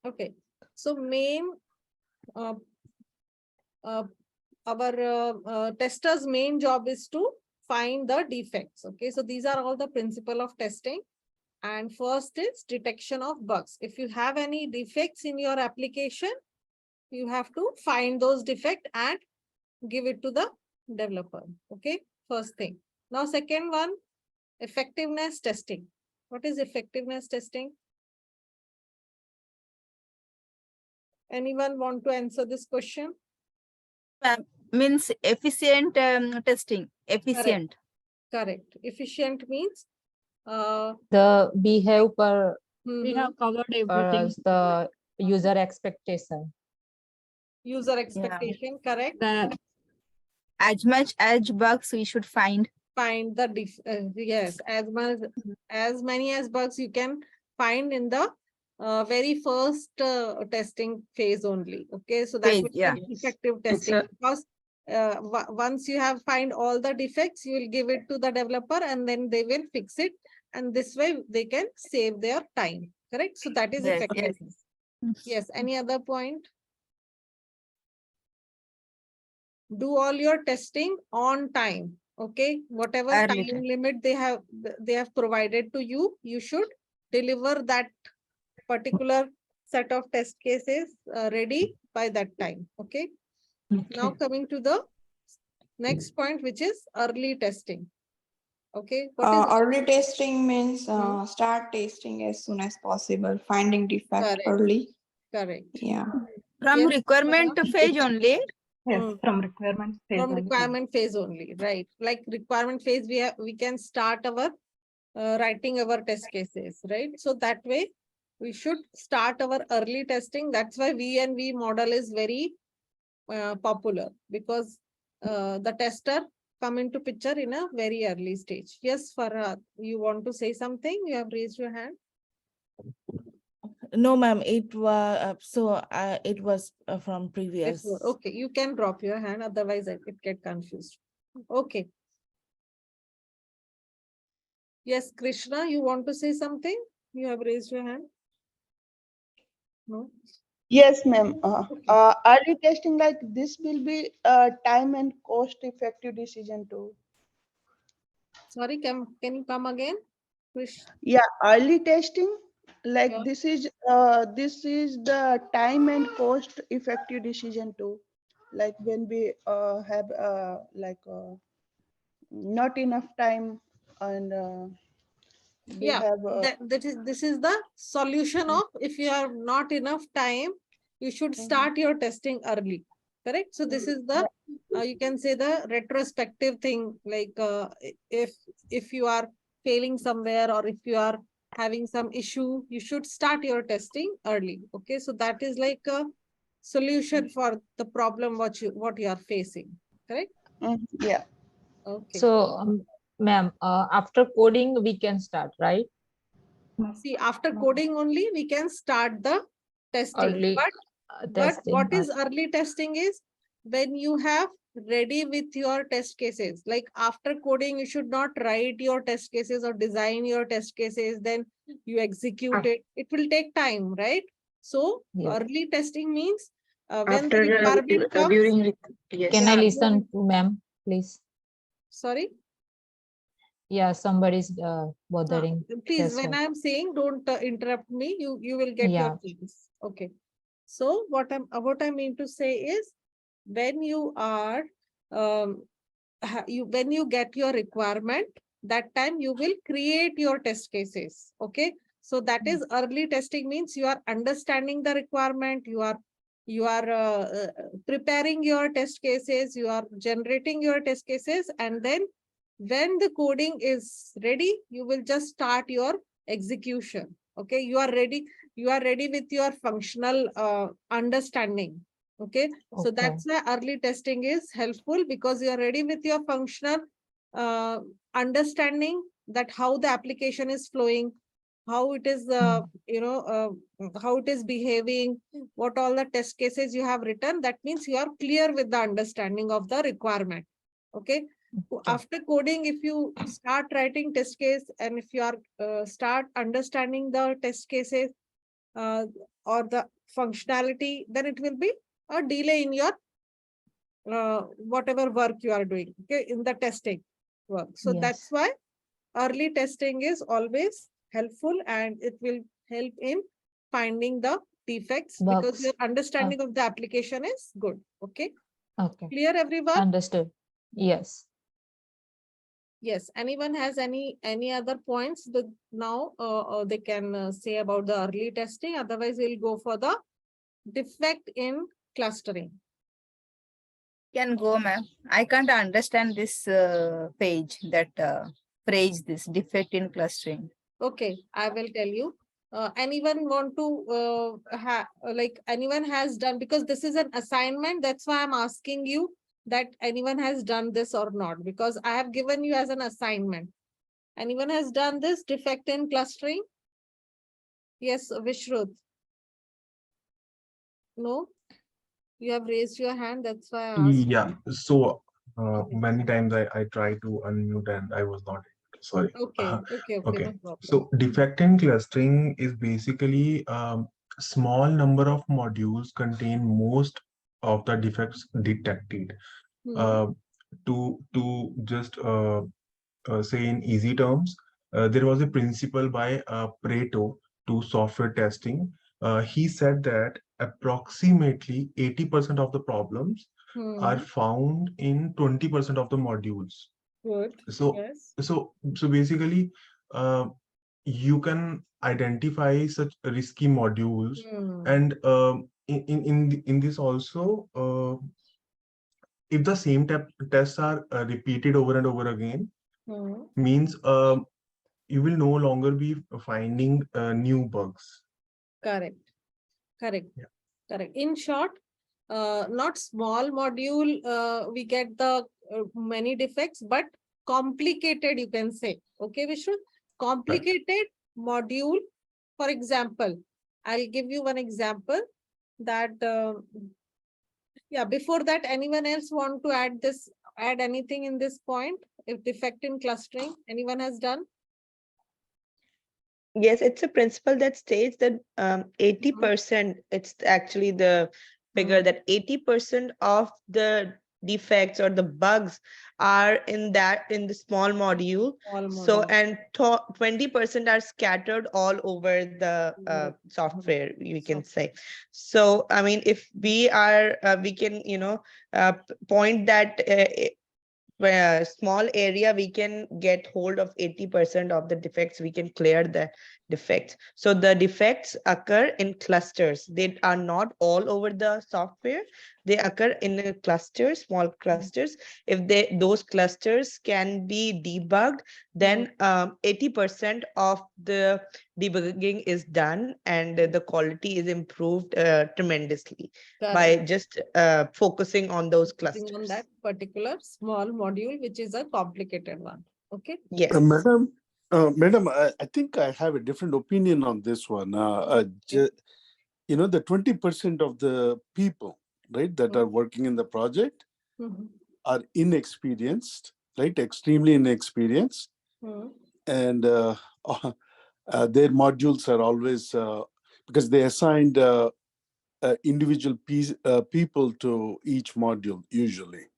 Okay. So main, uh, our tester's main job is to find the defects. Okay. So these are all the principle of testing. And first is detection of bugs. If you have any defects in your application, you have to find those defects and give it to the developer. Okay. First thing. Now, second one, effectiveness testing. What is effectiveness testing? Anyone want to answer this question? Means efficient testing. Efficient. Correct. Efficient means The behave per We have covered per everything. the user expectation. user expectation. Correct. As much as bugs we should find. Find the yes, as many as bugs you can find in the very first testing phase only. Okay, so that Phase, will yeah. be effective testing, because once you have find all the defects, you will give it to the developer and then they will fix it, and this way they can save their time. Correct. So that is Yes, effectiveness. Yes. Any other point? Do all your testing on time. Okay, whatever Early time time. limit they have provided to you, you should deliver that particular set of test cases ready by that time. Okay. Now coming to the next point, which is early testing. Okay. What is Early testing means Hmm. start testing as soon as possible, finding defect Correct. early. Correct. Yeah. From Yes, requirement phase only. Yes, Hmm. from requirement phase. From only. requirement phase only, right? Like requirement phase, we can start our writing our test cases, right? So that way we should start our early testing. That's why V&V model is very popular, because the tester come into picture in a very early stage. Yes, Farhad, you want to say something? You have raised your hand. No, ma'am. It was from previous. Okay, you can drop your hand, otherwise it get confused. Okay. Yes, Krishna, you want to say something? You have raised your hand. No. Yes, ma'am. Okay. Early testing like this will be time and cost effective decision too. Sorry, can you come again? Krish? Yeah, early testing like Yeah. this is the time and cost effective decision too. Like when we have not enough time and we Yeah, have this is the solution of, if you have not enough time, you should start your testing early. Correct. So this is the you can say the retrospective thing, like if you are failing somewhere or if you are having some issue, you should start your testing early. Okay, so that is like a solution for the problem what you are facing. Correct. yeah. Okay. So, ma'am, after coding, we can start, right? See, after coding only, we can start the testing. Early But what testing. is early testing is when you have ready with your test cases. Like after coding, you should not write your test cases or design your test cases, then you execute it. It will take time, right? So Yes. early testing means when the requirement comes. Yes. Can I listen to ma'am, please? Sorry. Yeah, somebody's bothering. Please, That's when why. I'm saying, don't interrupt me. You will get your Yeah. chance. Okay. So what I mean to say is, when you are when you get your requirement, that time you will create your test cases. Okay. So that is early testing, means you are understanding the requirement, you are preparing your test cases, you are generating your test cases, and then when the coding is ready, you will just start your execution. Okay, you are ready with your functional understanding. Okay, so Okay. that's why early testing is helpful, because you are ready with your functional understanding, that how the application is flowing, how it is how it is behaving, what all the test cases you have written. That means you are clear with the understanding of the requirement. Okay. After coding, if you start writing test case and if you are start understanding the test cases, or the functionality, then it will be a delay in your whatever work you are doing, okay, in the testing work. So that's Yes. why early testing is always helpful, and it will help in finding the defects because Bugs. your understanding of the application is good. Okay, Okay. clear everyone? Understood. Yes. Yes, anyone has any other points that now they can say about the early testing? Otherwise, we'll go for the defect in clustering. Can go, ma'am. I can't understand this page, that phrase, this defect in clustering. Okay, I will tell you. Anyone want to like anyone has done, because this is an assignment, that's why I'm asking you that anyone has done this or not, because I have given you as an assignment. Anyone has done this defect in clustering? Yes, Vishruth. No? You have raised your hand, that's why I asked. Yeah, so many times I tried to unmute and I was not able to, sorry. Okay, okay, no Okay, problem. so defect in clustering is basically small number of modules contain most of the defects detected. Hmm. To just say in easy terms, there was a principle by Pareto to software testing. He said that approximately 80% of the problems are Hmm. found in 20% of the modules. Good. So, Yes. so basically, you can identify such risky modules, Hmm. and in this also, if the same tests are repeated over and over again, Hmm. means you will no longer be finding new bugs. Correct. Correct. Yeah. Correct. In short, not small module, we get the many defects, but complicated, you can say. Okay, Vishnu? Complicated module. For example, I'll give you one example that, yeah, before that, anyone else want to add anything in this point? If defect in clustering, anyone has done? Yes, it's a principle that states that 80%, it's actually the figure that 80% of the defects or the bugs are in the small module. All So, module. and 20% are scattered all over the software, we can say. So, I mean, if we are, we can, point that where a small area, we can get hold of 80% of the defects, we can clear the defects. So the defects occur in clusters. They are not all over the software. They occur in a clusters, small clusters. If those clusters can be debugged, then 80% of the debugging is done, and the quality is improved tremendously by Correct. just focusing on those Focusing on clusters. that particular small module, which is a complicated one. Okay. Yes. Madam, I think I have a different opinion on this one. The 20% of the people, right, that are working in the project Mhm. are inexperienced, right, extremely inexperienced, Mhm. and their modules are always because they assigned individual people to each module usually,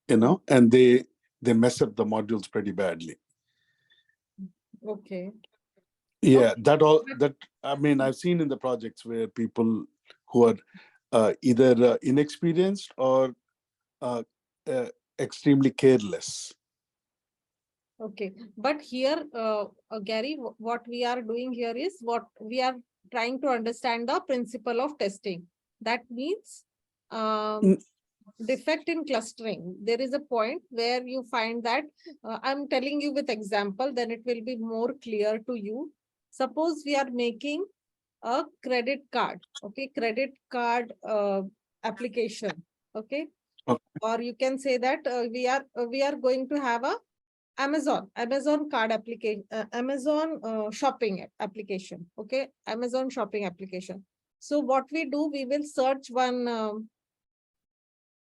and they mess up the modules pretty badly. Okay. Yeah, Okay. that I mean, I've seen in the projects where people who are either inexperienced or uh, extremely careless. Okay. But here, Gary, what we are doing here is what we are trying to understand the principle of testing. That means Mm. defect in clustering. There is a point where you find that I'm telling you with example, then it will be more clear to you. Suppose we are making a credit card, okay, credit card application, okay, Okay. or you can say that we are going to have a Amazon card application, Amazon shopping application, okay, Amazon shopping application. So what we do, we will search one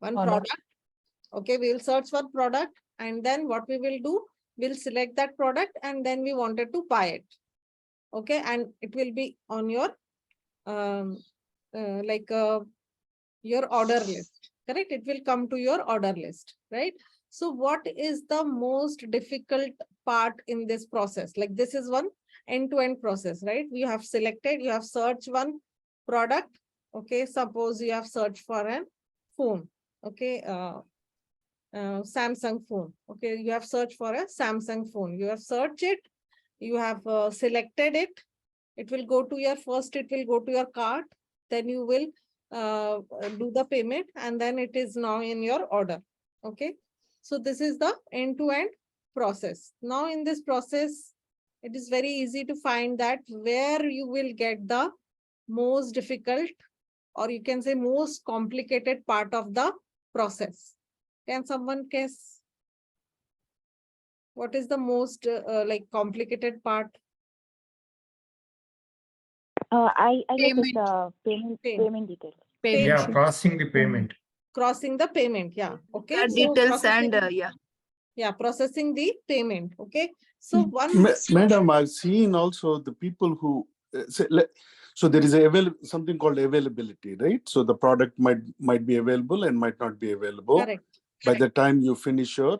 product. Okay, we will search for product, and then what we will do, we'll select that product, and then we wanted to buy it. Okay, and it will be on your like your order list, correct? It will come to your order list, right? So what is the most difficult part in this process? Like this is one end-to-end process, right? You have selected, you have searched one product. Okay, suppose you have searched for an phone. Okay, Samsung phone. Okay, you have searched for a Samsung phone. You have searched it. You have selected it. It will go to your first. It will go to your cart. Then you will do the payment, and then it is now in your order. Okay, so this is the end-to-end process. Now in this process, it is very easy to find that where you will get the most difficult, or you can say most complicated part of the process. Can someone guess what is the most like complicated part? I guess it's Payment. payment details. Payment. Payment. Crossing the payment. Crossing the payment. Yeah. Okay. The So details and processing, yeah. yeah, processing the payment. Okay. So one, Madam, I've seen also the people who so there is something called availability, right? So the product might be available and might not be available correct, by the time you finish your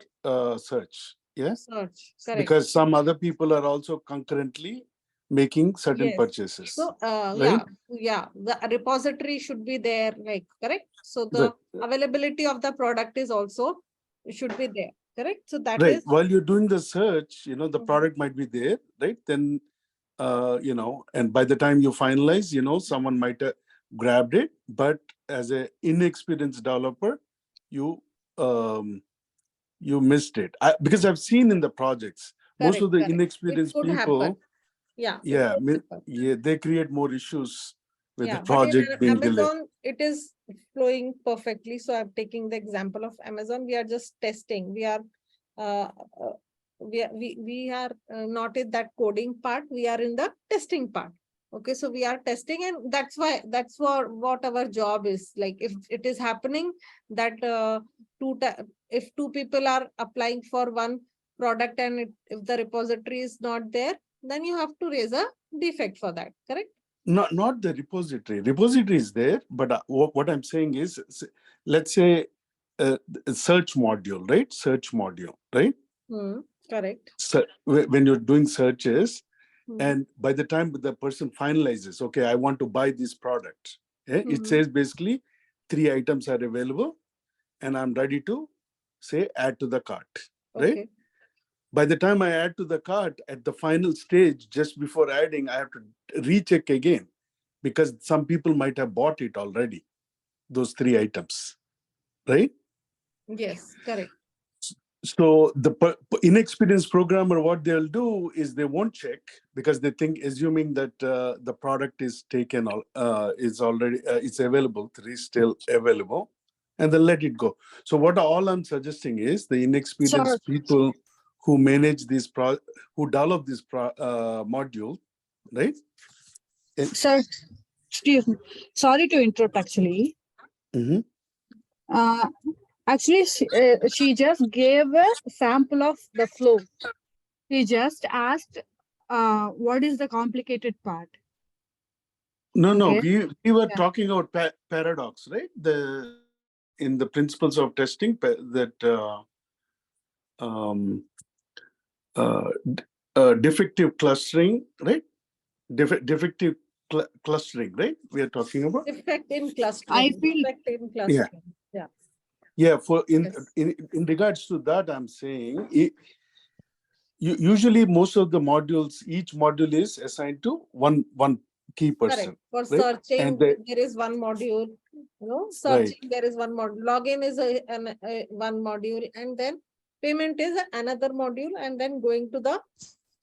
search. Yes, search, correct. because some other people are also concurrently making certain Yes. purchases. So right? yeah, the repository should be there, like, correct. So the availability of the product is also should be there, correct. So that Right. is While you're doing the search, the Mhm. product might be there, right? Then, and by the time you finalize, someone might have grabbed it, but as a inexperienced developer, you missed it. Because I've seen in the projects, most correct, of the correct. It inexperienced could happen. people, Yeah. it yeah, could happen. they create more issues with Yeah, the but in project being delayed. Amazon, it is flowing perfectly. So I'm taking the example of Amazon. We are just testing. We are not in that coding part. We are in the testing part. Okay, so we are testing, and that's what our job is. Like if it is happening that if two people are applying for one product and if the repository is not there, then you have to raise a defect for that. Correct? Not the repository. Repository is there, but what I'm saying is, let's say a search module, right? Search module, right? Correct. So when you're doing searches, Hmm. and by the time the person finalizes, okay, I want to buy this product, it Mhm. says basically 3 items are available, and I'm ready to say add to the cart, right? Okay. By the time I add to the cart, at the final stage, just before adding, I have to recheck again because some people might have bought it already, those 3 items, right? Yes, correct. So the inexperienced programmer, what they'll do is they won't check because they think, assuming that the product is taken, is already, it's available, 3 still available, and they'll let it go. So what all I'm suggesting is the inexperienced people who manage this who develop this module, right? Sir, excuse me. Sorry to interrupt actually. Mhm. Actually, she just gave a sample of the flow. She just asked, what is the complicated part? No, Okay. we were Yeah. talking about paradox, right? In the principles of testing that defective clustering, right? Defective clustering, right? We are talking about. Defect in I clustering. feel Defect in Yeah. clustering. Yeah. Yeah. For Yes. in regards to that, I'm saying usually most of the modules, each module is assigned to one key person, Correct. For right? searching, And there is one module. right. Searching, there is one module. Login is one module, and then payment is another module, and then going to the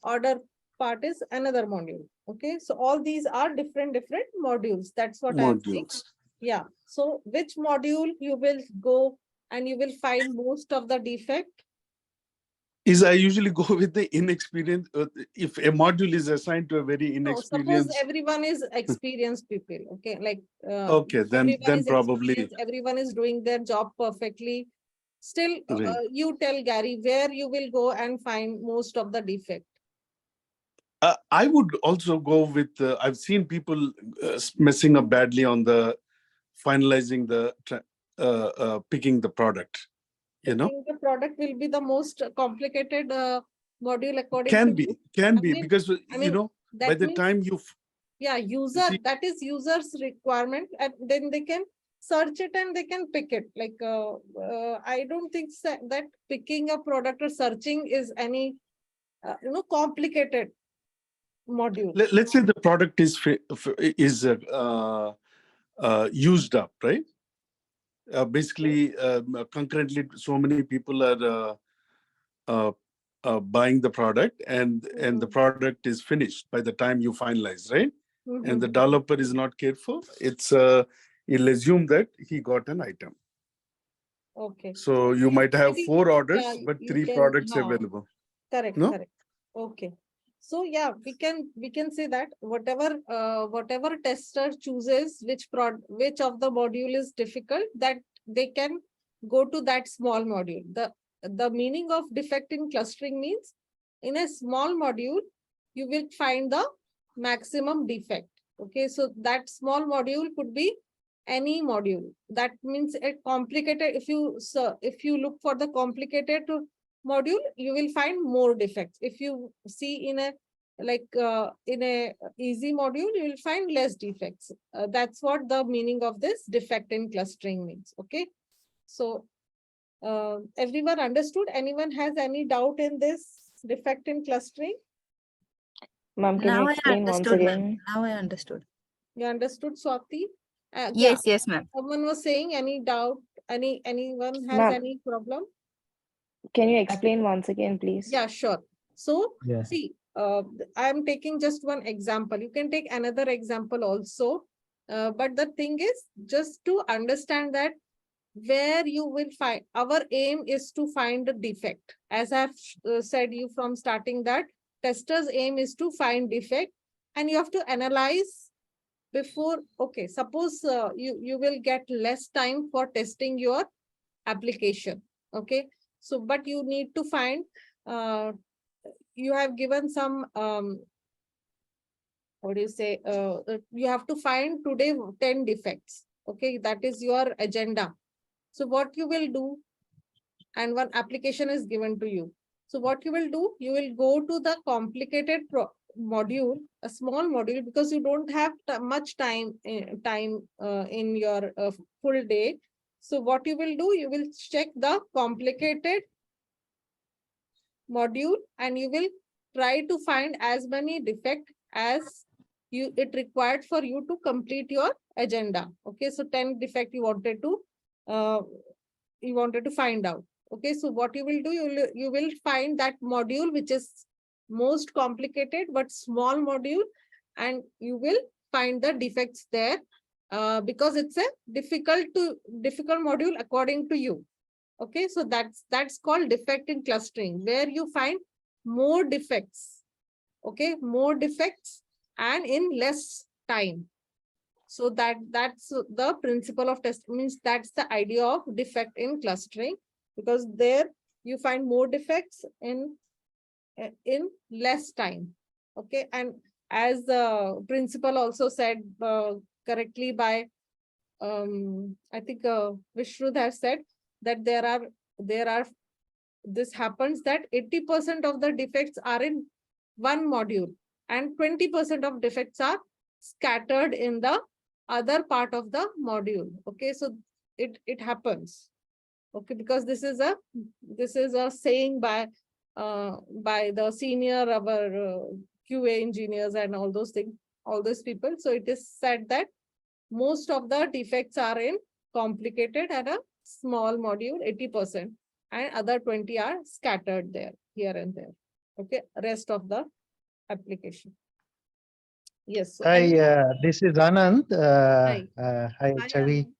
order part is another module. Okay. So all these are different modules. That's what I'm saying. Modules. Yeah. So which module you will go and you will find most of the defect? Is I usually go with the inexperienced. If a module is assigned to a very No, suppose inexperienced, everyone is experienced people. Okay, like okay, everyone then is probably experienced, everyone is doing their job perfectly. Still, right. you tell Gary where you will go and find most of the defect. I would also go with, I've seen people messing up badly on the finalizing the, picking the product, I you know, think the product will be the most complicated module according to can you. be, because, I you mean, know, by that the means, time you yeah, user, see, that is user's requirement, and then they can search it and they can pick it. Like, I don't think that picking a product or searching is any, complicated module. let's say the product is used up, right? Basically, concurrently, so many people are uh, buying the product, and the product is finished by the time you finalize, right? And the developer is not careful. He'll assume that he got an item. Okay. So you might have Maybe, 4 orders, yeah, but you 3 can, products available. correct, No? correct. Okay. So yeah, we can say that whatever tester chooses which of the module is difficult, that they can go to that small module. The meaning of defect in clustering means in a small module, you will find the maximum defect. Okay, so that small module could be any module. That means a complicated, if you look for the complicated module, you will find more defects. If you see in a easy module, you will find less defects. That's what the meaning of this defect in clustering means. Okay, so everyone understood? Anyone has any doubt in this defect in clustering? Ma'am, can Now you I explain once understood, ma'am. again? Now I understood. You understood, Swati? Yeah, Yes, yes, ma'am. someone was saying any doubt, anyone has Ma'am. any problem? Can you explain once again, please? Yeah, sure. So, Yeah. see, I'm taking just one example. You can take another example also. But the thing is, just to understand that where you will find, our aim is to find the defect. As I've said you from starting, that tester's aim is to find defect, and you have to analyze before. Okay, suppose you will get less time for testing your application. Okay, so but you need to find, you have given some what do you say, you have to find today 10 defects. Okay, that is your agenda. So what you will do, and one application is given to you. So what you will do, you will go to the complicated module, a small module, because you don't have much time in your full day. So what you will do, you will check the complicated module, and you will try to find as many defects as it required for you to complete your agenda. Okay, so 10 defect you wanted to find out. Okay, so what you will do, you will find that module which is most complicated but small module, and you will find the defects there, because it's a difficult module according to you. Okay, so that's called defect in clustering, where you find more defects. Okay, more defects and in less time. So that's the principle of test, means that's the idea of defect in clustering, because there you find more defects in less time. Okay, and as the principal also said correctly by I think Vishrud has said that this happens that 80% of the defects are in one module and 20% of defects are scattered in the other part of the module. Okay, so it happens. Okay, because this is a saying by the senior our QA engineers and all those things, all those people. So it is said that most of the defects are in complicated and a small module, 80%, and other 20 are scattered there, here and there. Okay, rest of the application. Yes. So Hi, this is Anand. Hi. Hi, Chavi. Anand.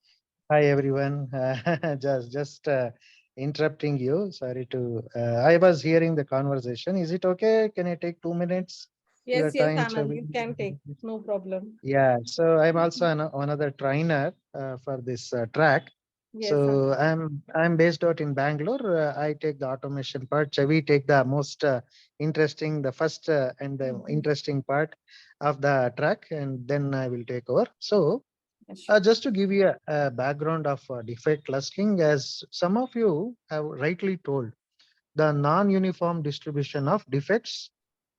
Hi, everyone. Just interrupting you. Sorry to. I was hearing the conversation. Is it okay? Can I take 2 minutes? Your Yes, yes, time, Anand, Chavi? you can take, no problem. Yeah. So I'm also another trainer for this track. Yes, So I'm based out in Bangalore. I take the automation part. Chavi take the most interesting, the first and the interesting part of the track, and then I will take over. So just to give you a background of defect clustering, as some of you have rightly told, the non-uniform distribution of defects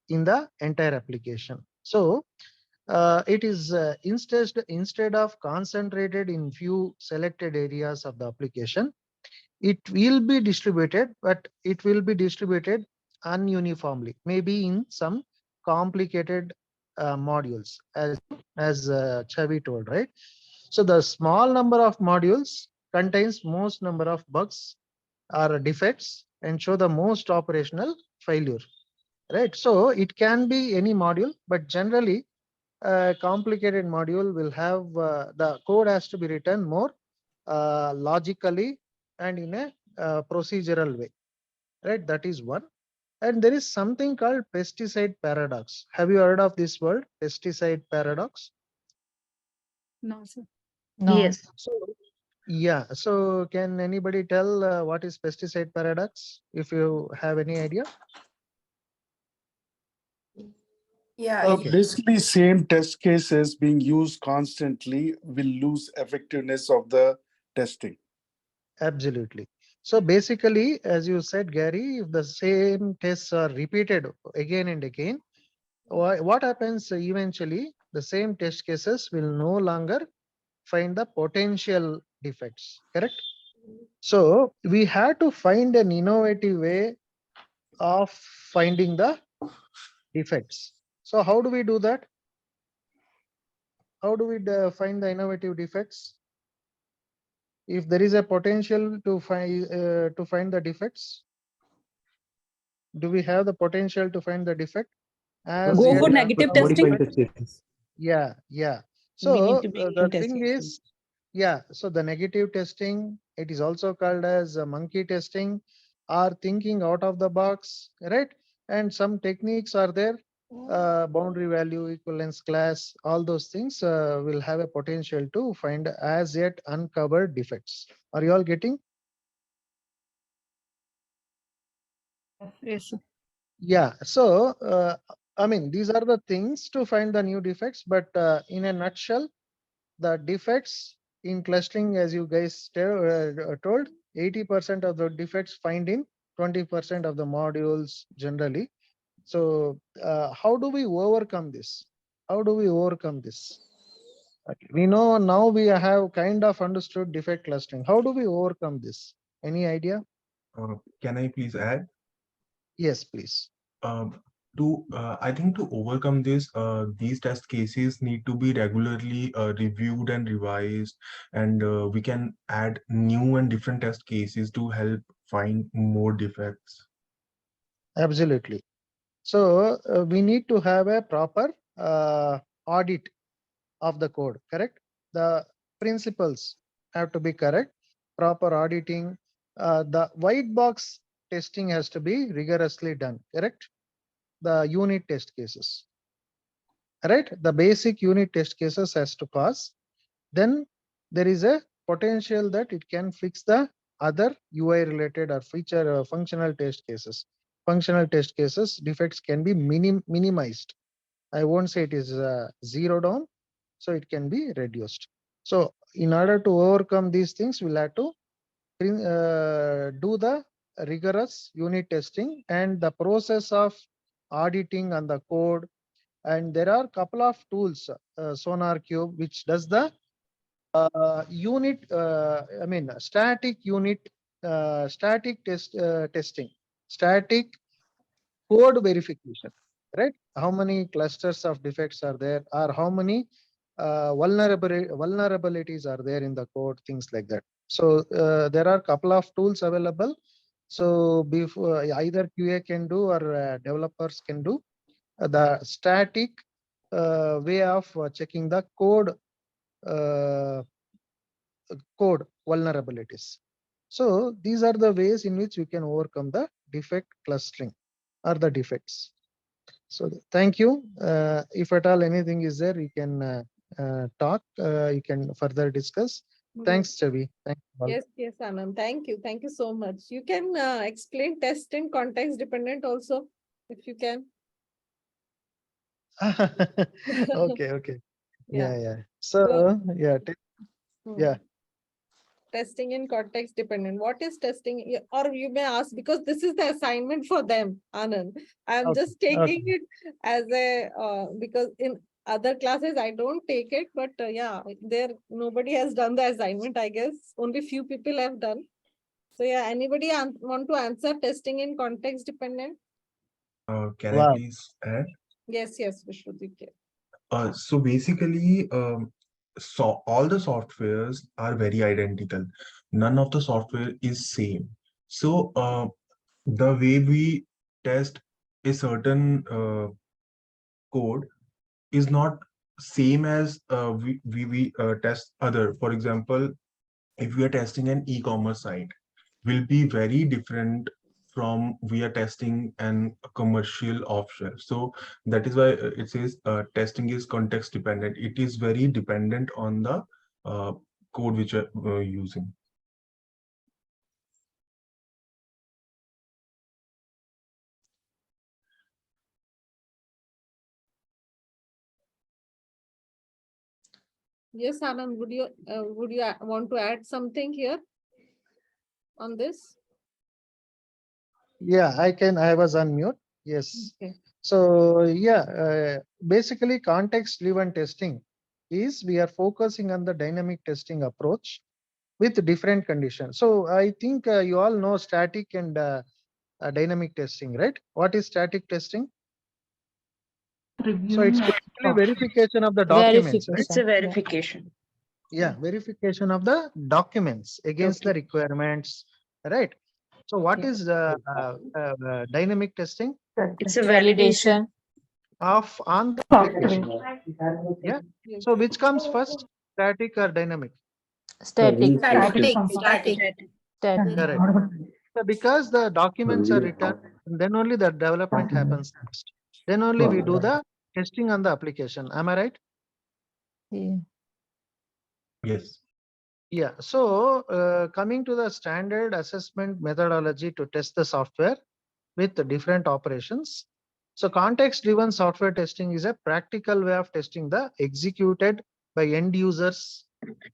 in the entire application. So it is instead of concentrated in few selected areas of the application, it will be distributed, but it will be distributed ununiformly, maybe in some complicated modules, as Chavi told, right? So the small number of modules contains most number of bugs or defects and show the most operational failure, right? So it can be any module, but generally a complicated module will have the code has to be written more logically and in a procedural way, right? That is one. And there is something called pesticide paradox. Have you heard of this word, pesticide paradox? No, sir. No. Yes. So yeah, so can anybody tell what is pesticide paradox, if you have any idea? Yeah. Okay. Basically, same test cases being used constantly will lose effectiveness of the testing. Absolutely. So basically, as you said, Gary, if the same tests are repeated again and again, what happens eventually? The same test cases will no longer find the potential defects, correct? So we have to find an innovative way of finding the defects. So how do we do that? How do we find the innovative defects? If there is a potential to find the defects, do we have the potential to find the defect? As Go yet for negative uncovered testing. defects? Yeah, yeah. We need So to bring the in thing testing. is, yeah, so the negative testing, it is also called as monkey testing or thinking out of the box, right? And some techniques are there, boundary value, equivalence class, all those things will have a potential to find as yet uncovered defects. Are you all getting? Yes, sir. Yeah, so I mean, these are the things to find the new defects, but in a nutshell, the defects in clustering, as you guys told, 80% of the defects find in 20% of the modules generally. So how do we overcome this? How do we overcome this? Okay. We know now we have kind of understood defect clustering. How do we overcome this? Any idea? Can I please add? Yes, please. I think to overcome this, these test cases need to be regularly reviewed and revised, and we can add new and different test cases to help find more defects. Absolutely. So we need to have a proper audit of the code, correct? The principles have to be correct, proper auditing. The white box testing has to be rigorously done, correct? The unit test cases, right? The basic unit test cases has to pass. Then there is a potential that it can fix the other UI related or feature functional test cases. Functional test cases defects can be minimized. I won't say it is zero down, so it can be reduced. So in order to overcome these things, we'll have to do the rigorous unit testing and the process of auditing on the code. And there are a couple of tools, Sonar Cube, which does the static unit, static testing, static code verification, right? How many clusters of defects are there, or how many vulnerabilities are there in the code, things like that. So there are a couple of tools available. So before either QA can do or developers can do the static way of checking the uh, code vulnerabilities. So these are the ways in which we can overcome the defect clustering or the defects. So thank you. If at all anything is there, you can talk. You can further discuss. Thanks, Chavi. Thanks. all. Yes, yes, Anand. Thank you. Thank you so much. You can explain test in context dependent also, if you can. Okay, okay. Yeah. Yeah. So, So, yeah, yeah. testing in context dependent. What is testing? Or you may ask, because this is the assignment for them, Anand. I'm Okay, just taking okay. it as a, because in other classes I don't take it, but yeah, there nobody has done the assignment, I guess. Only few people have done. So yeah, anybody want to answer testing in context dependent? Can I Wow. please add? Yes, yes, Vishwaditya. So basically, so all the softwares are very identical. None of the software is same. So the way we test a certain code is not same as we test other. For example, if we are testing an e-commerce site, will be very different from we are testing an commercial offshore. So that is why it says testing is context dependent. It is very dependent on the code which are using. Yes, Anand, would you want to add something here on this? Yeah, I can. I was on mute. Yes. Okay. So, yeah, basically context-driven testing is we are focusing on the dynamic testing approach with different conditions. So I think you all know static and dynamic testing, right? What is static testing? So it's basically verification of the documents, right? Verification. It's a Yeah. verification. Yeah, verification of the documents against the Okay. requirements, right? So what is dynamic testing? It's a validation. Validation. Of on the application. Yeah. Yes. So which comes first, static or dynamic? Static. Static. Static. Correct. So because the documents are written, then only the development happens next. Then only we do the testing on the application. Am I right? Yeah. Yes. Yeah. So coming to the standard assessment methodology to test the software with the different operations. So context-driven software testing is a practical way of testing the executed by end users,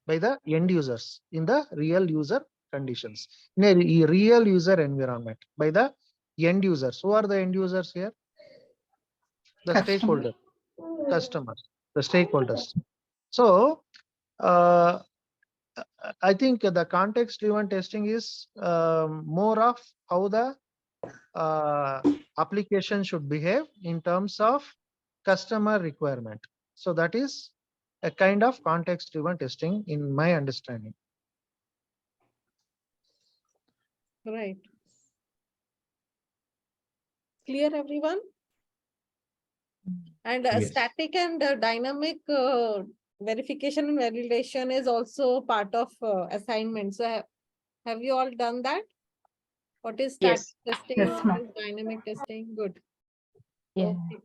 by the end users in the real user conditions, in a real user environment, by the end users. Who are the end users here? The stakeholder, customers, the stakeholders. So I think the context-driven testing is more of how the application should behave in terms of customer requirement. So that is a kind of context-driven testing in my understanding. Right. Clear, everyone? And Yes. static and dynamic verification and validation is also part of assignment. So have you all done that? What is static Yes. testing? Yes, What ma'am. is dynamic testing? Good. Yeah. Okay.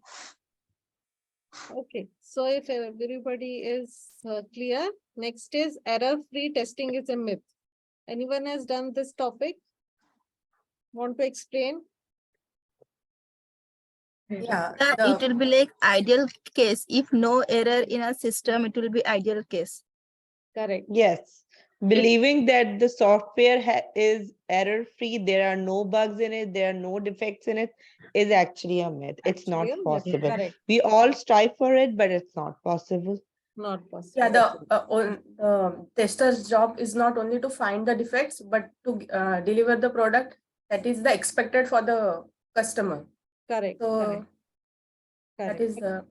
Okay. So if everybody is clear, next is error-free testing is a myth. Anyone has done this topic? Want to explain? Yeah, it will be like ideal case. If no error in a system, it will be ideal case. Correct. Yes. Believing that the software is error free, there are no bugs in it, there are no defects in it, is actually a myth. It's not Actually, a myth. possible. Correct. We all strive for it, but it's not possible. Not possible. Yeah, the tester's job is not only to find the defects, but to deliver the product that is the expected for the customer. Correct. So Correct. that is the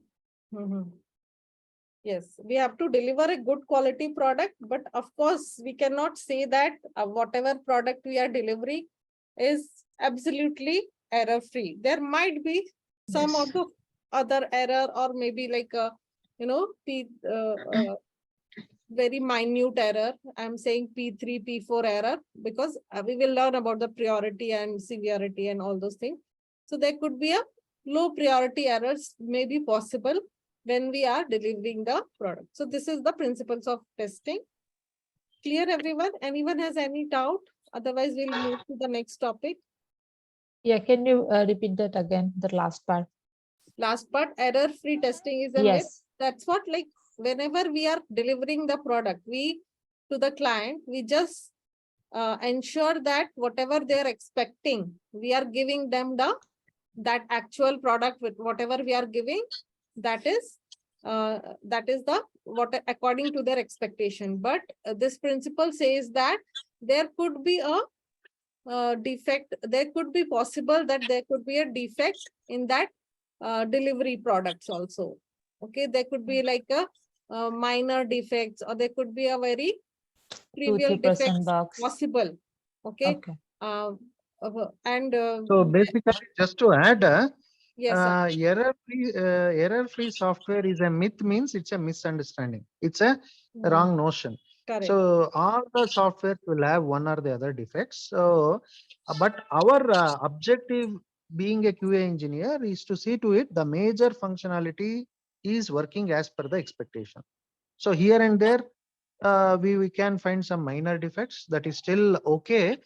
Yes, we have to deliver a good quality product, but of course, we cannot say that whatever product we are delivering is absolutely error-free. There might be some of the other error, or maybe like a, very minute error. I'm saying P3, P4 error, because we will learn about the priority and severity and all those things. So there could be a low priority errors may be possible when we are delivering the product. So this is the principles of testing. Clear, everyone? Anyone has any doubt? Otherwise, we'll move to the next topic. Yeah, can you repeat that again, the last part? Last part, error-free testing is a myth. Yes. That's what, like, whenever we are delivering the product, to the client, we just ensure that whatever they're expecting, we are giving them that actual product with whatever we are giving, that is the what according to their expectation. But this principle says that there could be a defect. There could be possible that there could be a defect in that delivery products also. Okay, there could be like a minor defects, or there could be a very trivial 2-3% defects bugs. possible. Okay. Okay. And So basically, just to add, yes, sir. error-free software is a myth, means it's a misunderstanding. It's a wrong notion. Correct. So all the software will have one or the other defects. So, but our objective being a QA engineer is to see to it the major functionality is working as per the expectation. So here and there, we can find some minor defects that is still okay,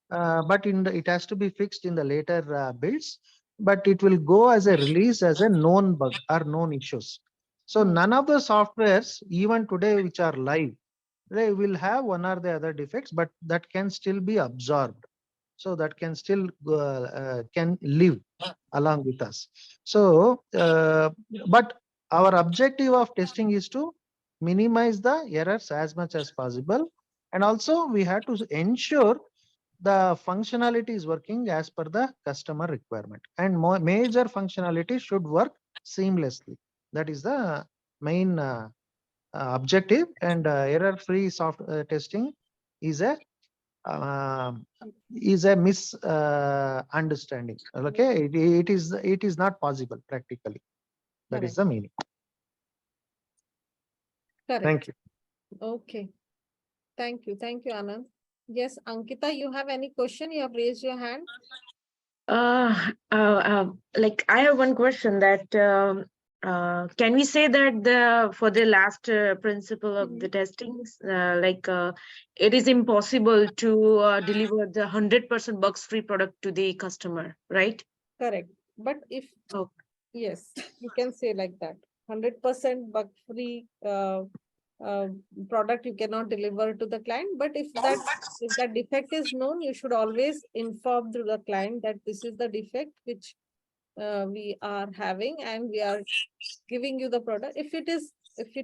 but it has to be fixed in the later builds. But it will go as a release as a known bug or known issues. So none of the softwares, even today, which are live, they will have one or the other defects, but that can still be absorbed. So that can still can live along with us. So, but our objective of testing is to minimize the errors as much as possible. And also we have to ensure the functionality is working as per the customer requirement, and major functionality should work seamlessly. That is the main objective. And error-free software testing is a misunderstanding. Okay, it is not possible practically. That is Correct. the meaning. Correct. Thank you. Okay. Thank you, Anand. Yes, Ankita, you have any question? You have raised your hand. Like I have one question that can we say that for the last principle of the testings, it is impossible to deliver the 100% bugs free product to the customer, right? Correct. But if Oh. yes, you can say like that. 100% bug free product you cannot deliver to the client. But if that defect is known, you should always inform to the client that this is the defect which we are having, and we are giving you the product. If it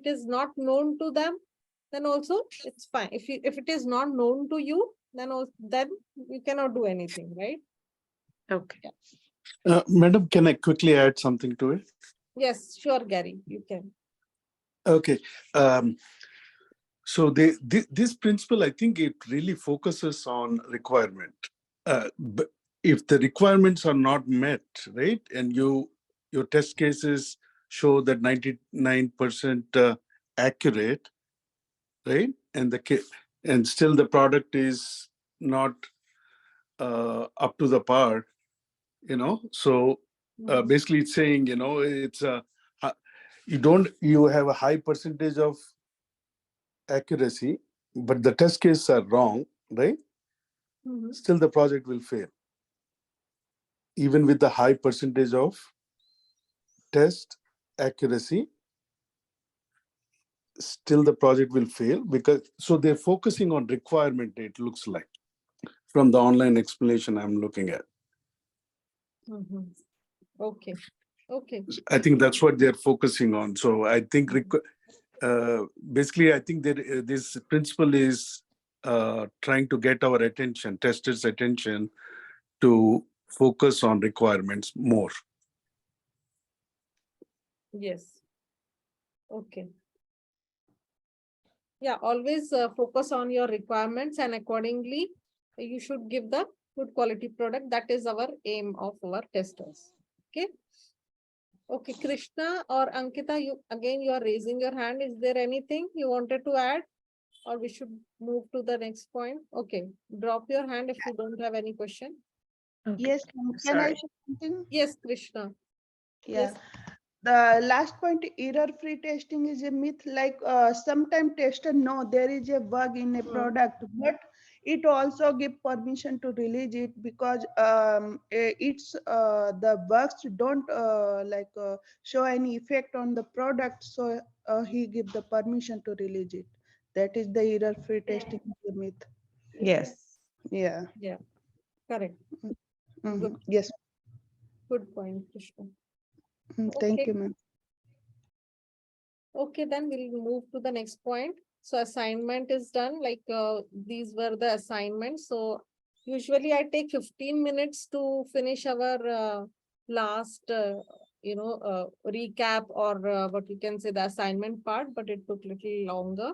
is not known to them, then also it's fine. If it is not known to you, then you cannot do anything, right? Okay. Yeah. Madam, can I quickly add something to it? Yes, sure, Gary, you can. Okay. So this principle, I think it really focuses on requirement. But if the requirements are not met, right, and your test cases show that 99% accurate, right, and still the product is not up to the par, so basically it's saying, it's you have a high percentage of accuracy, but the test cases are wrong, right? Still the project will fail. Even with the high percentage of test accuracy, still the project will fail, because so they're focusing on requirement, it looks like, from the online explanation I'm looking at. Okay. I think that's what they're focusing on. So I think basically, I think that this principle is trying to get our attention, testers' attention, to focus on requirements more. Yes. Okay. Yeah, always focus on your requirements, and accordingly, you should give the good quality product. That is our aim of our testers. Okay. Okay, Krishna or Ankita, you are raising your hand. Is there anything you wanted to add, or we should move to the next point? Okay, drop your hand if you don't have any question. Yes, can I say something? Yes, Krishna. Yeah. the last point, error-free testing is a myth. Like sometimes tester know there is a bug in a product, but it also give permission to release it because it's the bugs don't show any effect on the product. So he give the permission to release it. That is the error-free testing is a myth. Yes. Yeah. Yeah, correct. Good, Yes. good point, Krishna. Thank Okay. you, ma'am. Okay, then we'll move to the next point. So assignment is done, like these were the assignments. So usually I take 15 minutes to finish our last, recap or what you can say the assignment part, but it took little longer.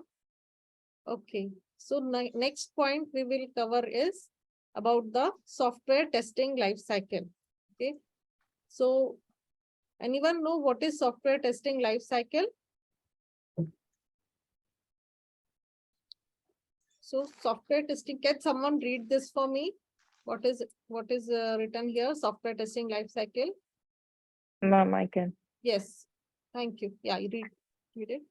Okay, so next point we will cover is about the software testing life cycle. Okay, so anyone know what is software testing life cycle? So software testing, can someone read this for me? What is written here? Software testing life cycle. Ma'am, I can. Yes, thank you. Yeah, you read it.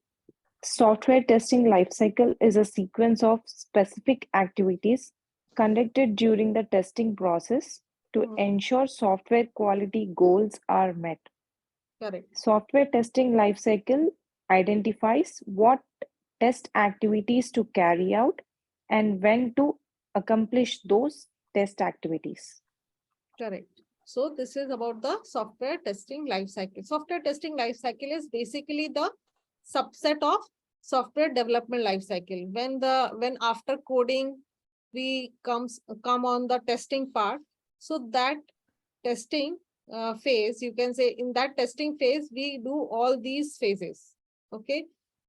Software testing lifecycle is a sequence of specific activities conducted during the testing process to ensure software quality goals are met. Correct. Software testing lifecycle identifies what test activities to carry out and when to accomplish those test activities. Correct. So this is about the software testing life cycle. Software testing life cycle is basically the subset of software development life cycle. When after coding we come on the testing part, so that testing phase, you can say in that testing phase we do all these phases. Okay,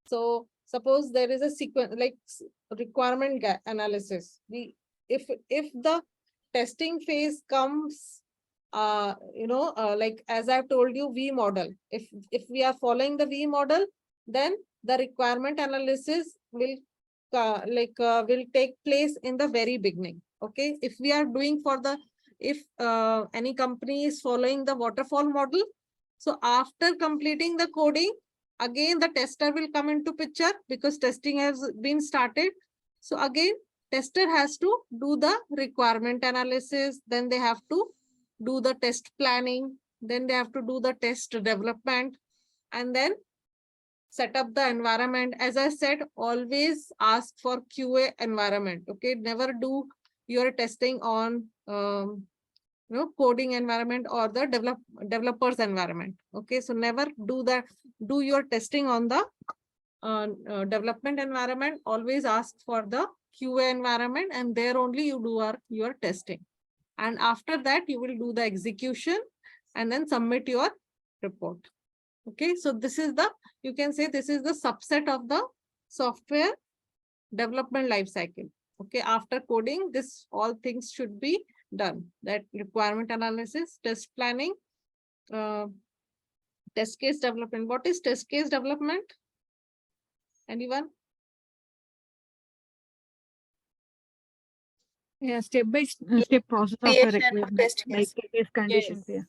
so suppose there is a sequence like requirement analysis. If the testing phase comes like as I've told you, V model. If we are following the V model, then the requirement analysis will will take place in the very beginning. Okay, if we are doing for the if any company is following the waterfall model, so after completing the coding, again the tester will come into picture because testing has been started. So again, tester has to do the requirement analysis, then they have to do the test planning, then they have to do the test development, and then set up the environment. As I said, always ask for QA environment. Okay, never do your testing on coding environment or the developers environment. Okay, so never do your testing on the development environment. Always ask for the QA environment, and there only you do your testing. And after that, you will do the execution and then submit your report. Okay, so this is the, you can say this is the subset of the software development life cycle. Okay, after coding, this all things should be done. That requirement analysis, test planning, test case development. What is test case development? Anyone? Yeah, step by step process of a Creation of requirement, test like case. case conditions. Yes.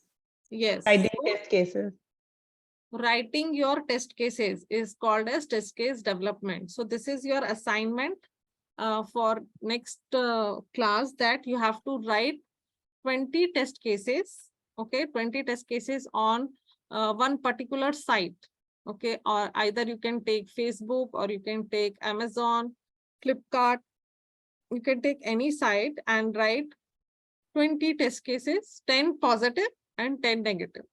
Yeah. Yes. I did So, test cases. writing your test cases is called as test case development. So this is your assignment for next class, that you have to write 20 test cases. Okay, 20 test cases on one particular site. Okay, or either you can take Facebook or you can take Amazon, Flipkart. You can take any site and write 20 test cases, 10 positive and 10 negative.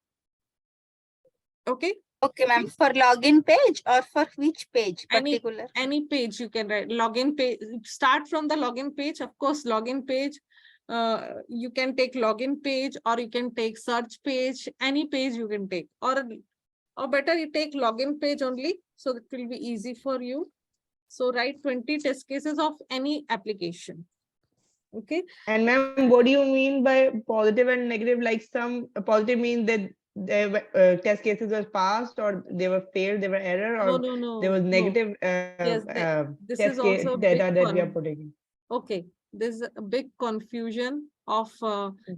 Okay. Okay, ma'am. For login page or for which page particular? Any page you can write. Login page. Start from the login page. Of course, login page. You can take login page or you can take search page. Any page you can take, or better you take login page only, so it will be easy for you. So write 20 test cases of any application. Okay. And ma'am, what do you mean by positive and negative? Like some positive means that the test cases were passed, or they were failed, they were error, or No, there was negative yes, this test is case also a data big that we are putting in. Okay, there's a big confusion of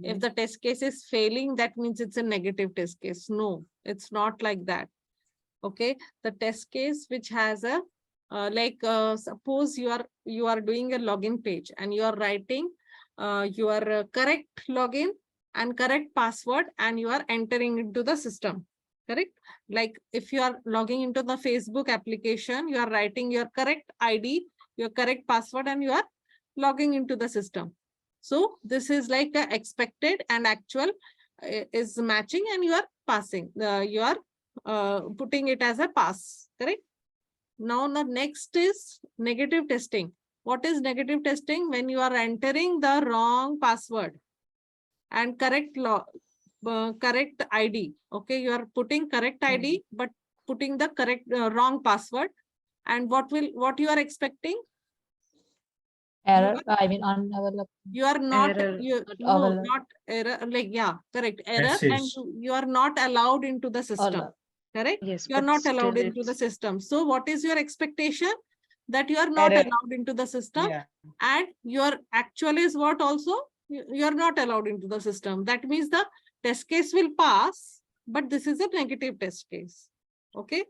if the test case is failing, that means it's a negative test case. No, it's not like that. Okay, the test case which has a suppose you are doing a login page and you are writing your correct login and correct password and you are entering into the system. Correct? Like if you are logging into the Facebook application, you are writing your correct ID, your correct password, and you are logging into the system. So this is like a expected and actual is matching, and you are passing. You are putting it as a pass. Correct? Now the next is negative testing. What is negative testing? When you are entering the wrong password and correct ID. Okay, you are putting correct ID, but putting the correct wrong password. And what you are expecting? Error, I mean, unavailable. You are not, Error. not error, like, yeah, correct, error, and you are not allowed into the system. Correct? Yes, You are but not still allowed into the it's system. So what is your expectation? That you are not Error. allowed into the system. Yeah. And your actual is what also? You are not allowed into the system. That means the test case will pass, but this is a negative test case. Okay?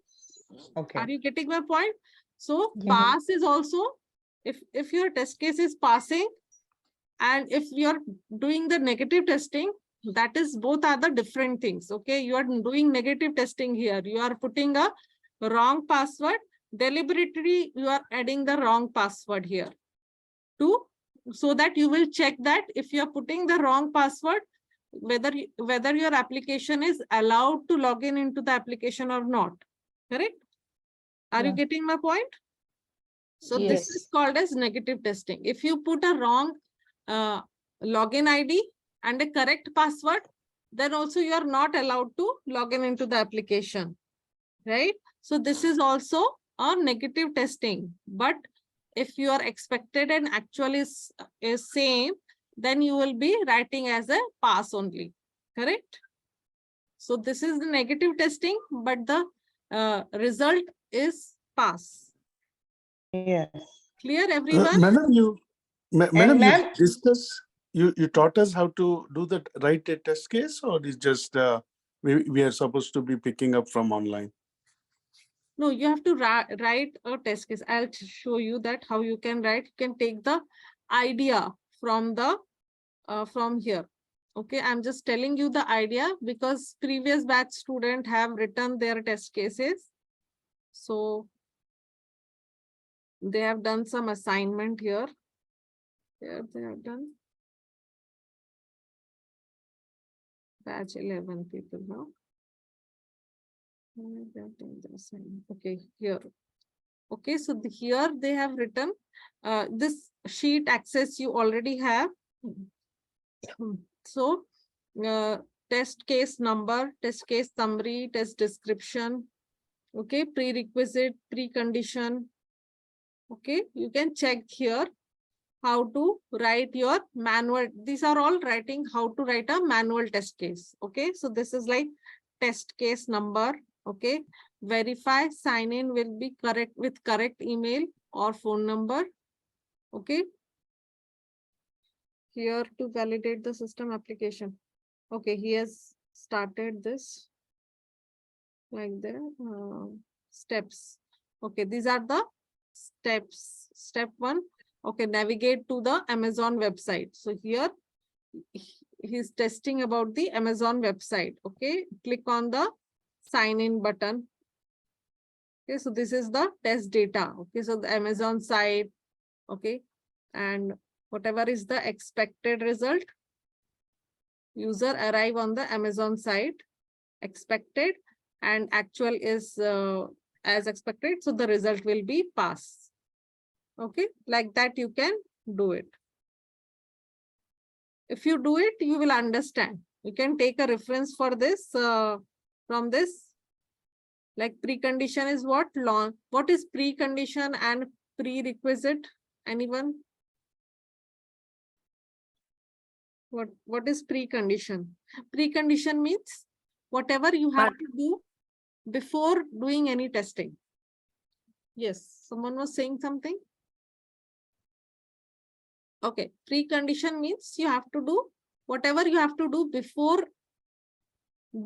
Okay. Are you getting my point? So Yeah. pass is also, if your test case is passing, and if you're doing the negative testing, that is both are the different things. Okay, you are doing negative testing here. You are putting a wrong password. Deliberately, you are adding the wrong password here so that you will check that if you are putting the wrong password, whether your application is allowed to log in into the application or not. Correct? Are you Yeah. getting my point? So this is Yes. called as negative testing. If you put a wrong login ID and a correct password, then also you are not allowed to log in into the application, right? So this is also a negative testing. But if your expected and actual is same, then you will be writing as a pass only, correct? So this is the negative testing, but the result is pass. Yes. Clear, everyone? Madam, And you ma'am, discuss, you taught us how to do that, write a test case, or is just we are supposed to be picking up from online? No, you have to write a test case. I'll show you that how you can write. You can take the idea from the from here. Okay, I'm just telling you the idea because previous batch student have written their test cases. So they have done some assignment here. Here they have done. Batch 11 people now. Okay, here. Okay, so here they have written this sheet access you already have. So test case number, test case summary, test description, okay, prerequisite, precondition. Okay, you can check here how to write your manual. These are all writing how to write a manual test case. Okay, so this is like test case number. Okay, verify sign in will be correct with correct email or phone number. Okay, here to validate the system application. Okay, he has started this like the steps. Okay, these are the steps. Step 1. Okay, navigate to the Amazon website. So here he's testing about the Amazon website. Okay, click on the sign in button. Okay, so this is the test data. Okay, so the Amazon site. Okay, and whatever is the expected result, user arrive on the Amazon site, expected and actual is as expected. So the result will be pass. Okay, like that you can do it. If you do it, you will understand. You can take a reference for this from this. Like precondition is what? What is precondition and prerequisite? Anyone? What is precondition? Precondition means whatever you have to do before doing any testing. Yes, someone was saying something. Okay, precondition means you have to do whatever you have to do before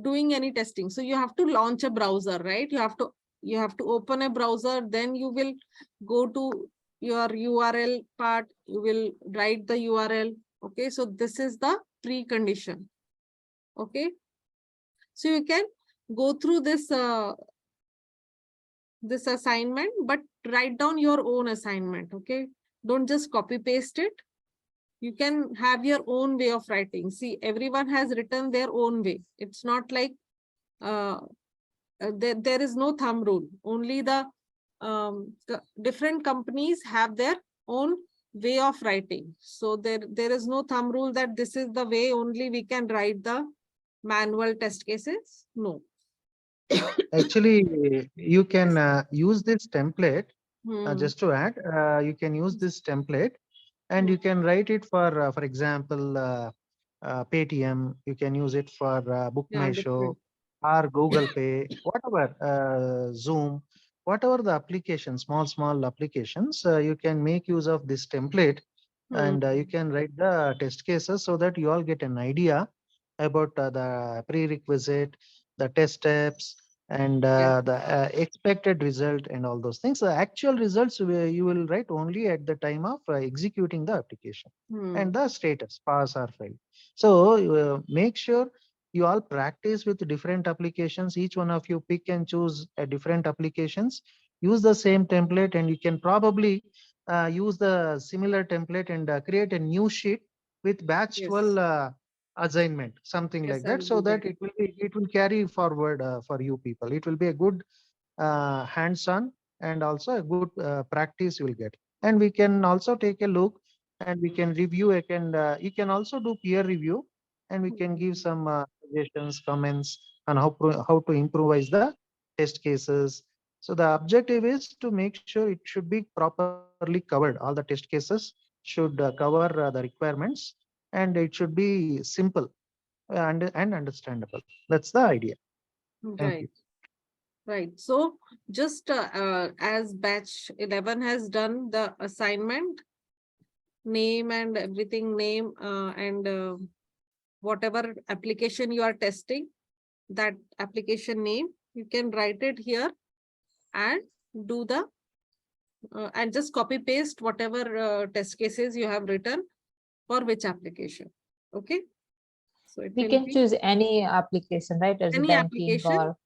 doing any testing. So you have to launch a browser, right? You have to open a browser, then you will go to your URL part, you will write the URL. Okay, so this is the precondition. Okay, so you can go through this this assignment, but write down your own assignment. Okay, don't just copy paste it. You can have your own way of writing. See, everyone has written their own way. It's not like there is no thumb rule. Only the different companies have their own way of writing. So there is no thumb rule that this is the way only we can write the manual test cases. No. Actually, you can use this template. Hmm. Just to add, you can use this template, and you can write it for example, Paytm. You can use it for Book Yeah, My Show or Google Pay, whatever, Zoom, whatever the applications, small applications. You can make use of this template, and you can write the test cases so that you all get an idea about the prerequisite, the test steps, and the expected result and all those things. The actual results you will write only at the time of executing the application and the status, pass or fail. So make sure you all practice with different applications. Each one of you pick and choose a different applications, use the same template, and you can probably use the similar template and create a new sheet with batch 12 assignment, something like that, so that it will carry forward for you people. It will be a good hands-on, and also a good practice you will get. And we can also take a look, and we can review it, and you can also do peer review, and we can give some suggestions, comments on how to improvise the test cases. So the objective is to make sure it should be properly covered. All the test cases should cover the requirements, and it should be simple and understandable. That's the idea. Thank you. Right. So just as batch 11 has done the assignment, name and everything, name and whatever application you are testing, that application name, you can write it here and do the and just copy paste whatever test cases you have written for which application. Okay. So it We will can be choose any application, right? As any banking application. or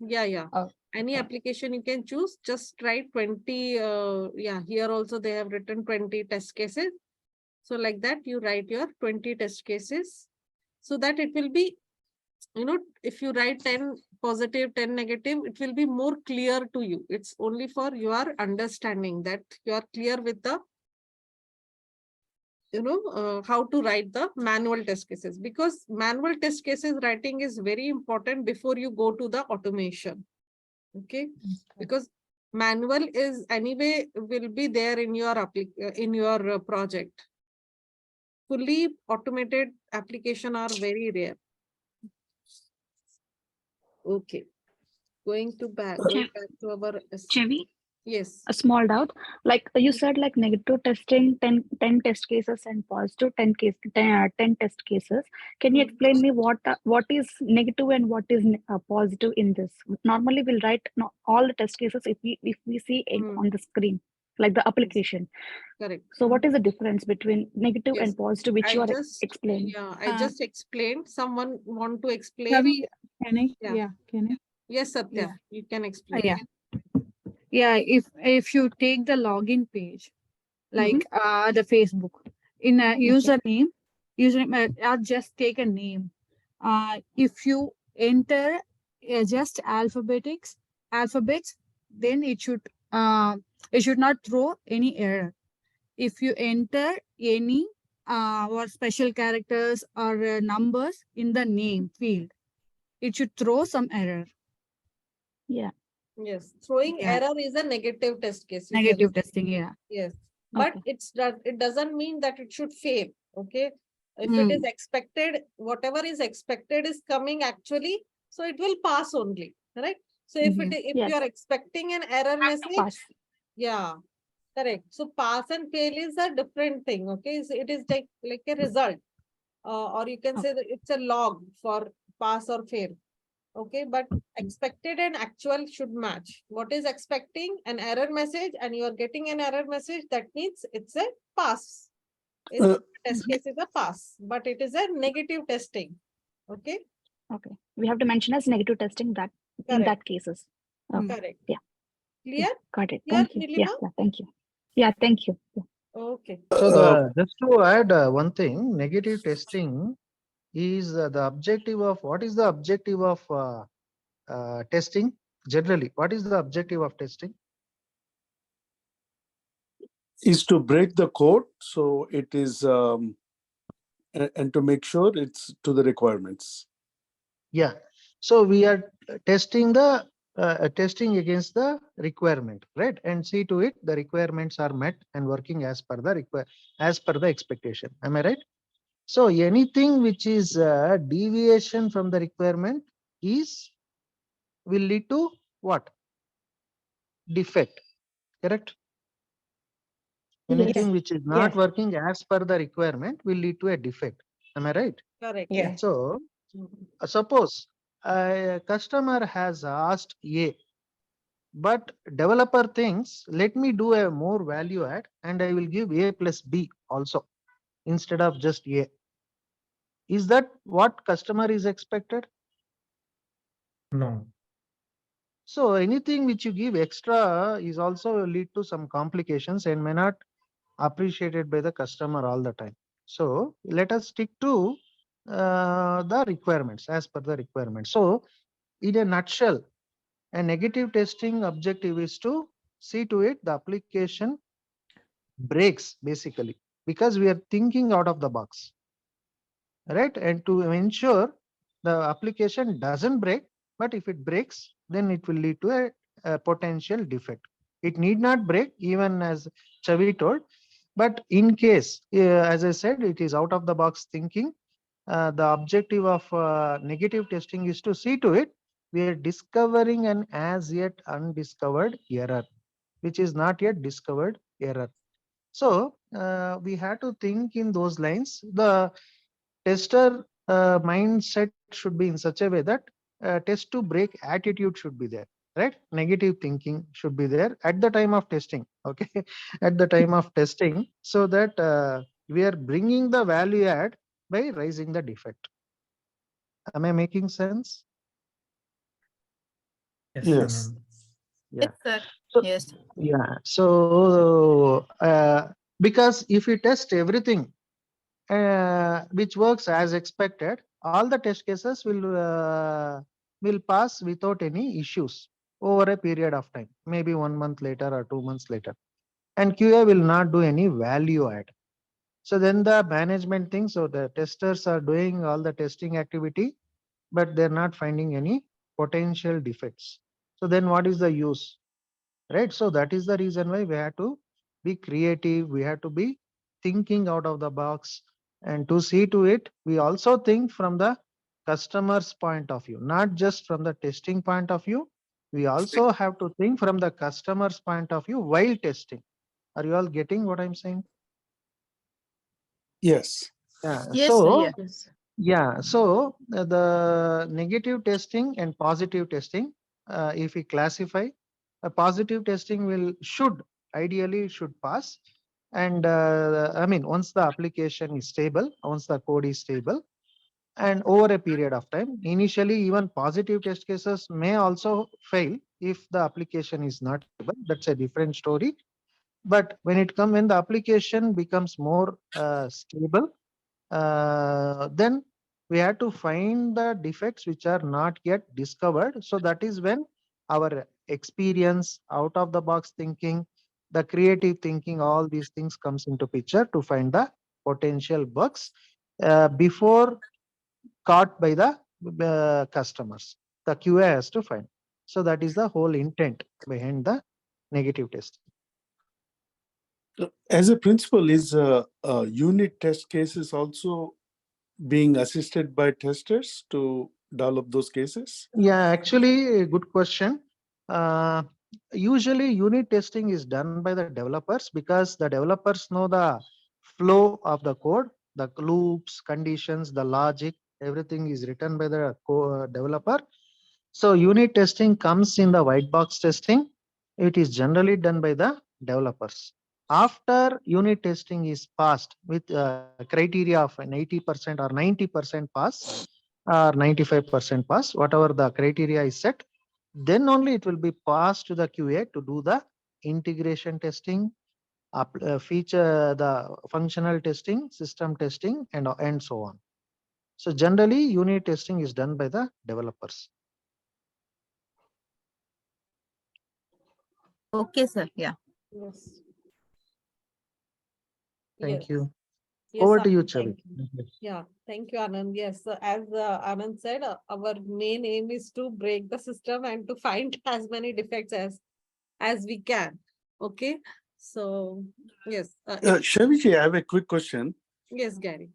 Yeah. oh, Any okay. application you can choose. Just write 20. Yeah, here also they have written 20 test cases. So like that, you write your 20 test cases so that it will be, if you write 10 positive, 10 negative, it will be more clear to you. It's only for your understanding that you are clear with the, how to write the manual test cases, because manual test cases writing is very important before you go to the automation. Okay, because manual is anyway will be there in your project. Fully automated application are very rare. Okay, going back to our Chevi, yes. a small doubt. Like you said, like negative testing, 10 test cases and positive 10 test cases. Can you explain me what is negative and what is positive in this? Normally, we'll write all the test cases if we see it on the screen, like the application. Correct. So what is the difference between negative Yes. and positive, which you are explaining? Yeah, I just explained. Someone want to explain? Ravi, can I? Yeah. Yeah, can I? Yes, Satya, Yeah. you can explain. Yeah, if you take the login page, like the Facebook, in a username, I'll just take a name. If you enter just alphabets, then it should not throw any error. If you enter any or special characters or numbers in the name field, it should throw some error. Yeah. Yes, throwing error is a negative test case. Negative testing, yeah. Yes, but it doesn't mean that it should fail. Okay, if it is expected, whatever is expected is coming actually, so it will pass only, right? So if you are expecting an error message, yeah, Correct. So pass and fail is a different thing. Okay. So it is like a result. Or you can say that it's a log for pass or fail. Okay. But expected and actual should match. What is expecting? An error message, and you are getting an error message. That means it's a pass. In Uh, test case is a pass, but it is a negative testing. Okay. Okay. We have to mention as negative testing that in Correct. that cases. Okay. Correct. Yeah. Clear? Got it. Clear, Thank you. Yeah. Nilima? Yeah. Thank you. Yeah. Thank you. Yeah. Okay. So uh, just to add one thing, negative testing is the objective of, what is the objective of testing generally? What is the objective of testing? is to break the code, so it is and to make sure it's to the requirements. Yeah. So we are testing against the requirement, right? And see to it the requirements are met and working as per the expectation. Am I right? So anything which is a deviation from the requirement will lead to what? Defect. Correct? Yes. Anything which is not Yes. working as per the requirement will lead to a defect. Am I right? Correct. Yeah. So Mhm. suppose a customer has asked A, but developer thinks, let me do a more value add and I will give A plus B also instead of just A. Is that what customer is expected? No. So anything which you give extra is also lead to some complications and may not appreciated by the customer all the time. So let us stick to the requirements as per the requirements. So in a nutshell, a negative testing objective is to see to it the application breaks basically, because we are thinking out of the box, right? And to ensure the application doesn't break, but if it breaks, then it will lead to a potential defect. It need not break, even as Chavi told, but in case, as I said, it is out of the box thinking. The objective of negative testing is to see to it we are discovering an as yet undiscovered error, which is not yet discovered error. So we have to think in those lines. The tester mindset should be in such a way that test to break attitude should be there, right? Negative thinking should be there at the time of testing. Okay. At the time of testing, so that we are bringing the value add by raising the defect. Am I making sense? Yes, Yes. Anand. Yeah. Yes, sir. So Yes. yeah. So because if you test everything which works as expected, all the test cases will pass without any issues over a period of time, maybe 1 month later or 2 months later, and QA will not do any value add. So then the management thinks, so the testers are doing all the testing activity, but they're not finding any potential defects. So then what is the use, right? So that is the reason why we have to be creative, we have to be thinking out of the box, and to see to it we also think from the customer's point of view, not just from the testing point of view. We also have to think from the customer's point of view while testing. Are you all getting what I'm saying? Yes. Yeah. Yes, sir. Yeah. Yes. Yeah, so the negative testing and positive testing, if we classify, a positive testing should ideally should pass. And I mean, once the application is stable, once the code is stable, and over a period of time, initially even positive test cases may also fail if the application is not stable. That's a different story. But when the application becomes more stable, then we have to find the defects which are not yet discovered. So that is when our experience, out of the box thinking, the creative thinking, all these things comes into picture to find the potential bugs before caught by the customers. The QA has to find. So that is the whole intent behind the negative testing. As a principal, is unit test cases also being assisted by testers to develop those cases? Yeah, actually, a good question. usually unit testing is done by the developers because the developers know the flow of the code, the loops, conditions, the logic, everything is written by the developer. So unit testing comes in the white box testing. It is generally done by the developers. After unit testing is passed with criteria of an 80% or 90% pass or 95% pass, whatever the criteria is set, then only it will be passed to the QA to do the integration testing, feature the functional testing, system testing, and so on. So generally, unit testing is done by the developers. Okay, sir. Yeah. Yes. Thank Yes. you. Yes, Over to you, Anand, Chavi. thank you. Yeah, thank you, Anand. Yes, so as Anand said, our main aim is to break the system and to find as many defects as we can. Okay, so yes, Shaviji, I have a quick question. yes, Gary.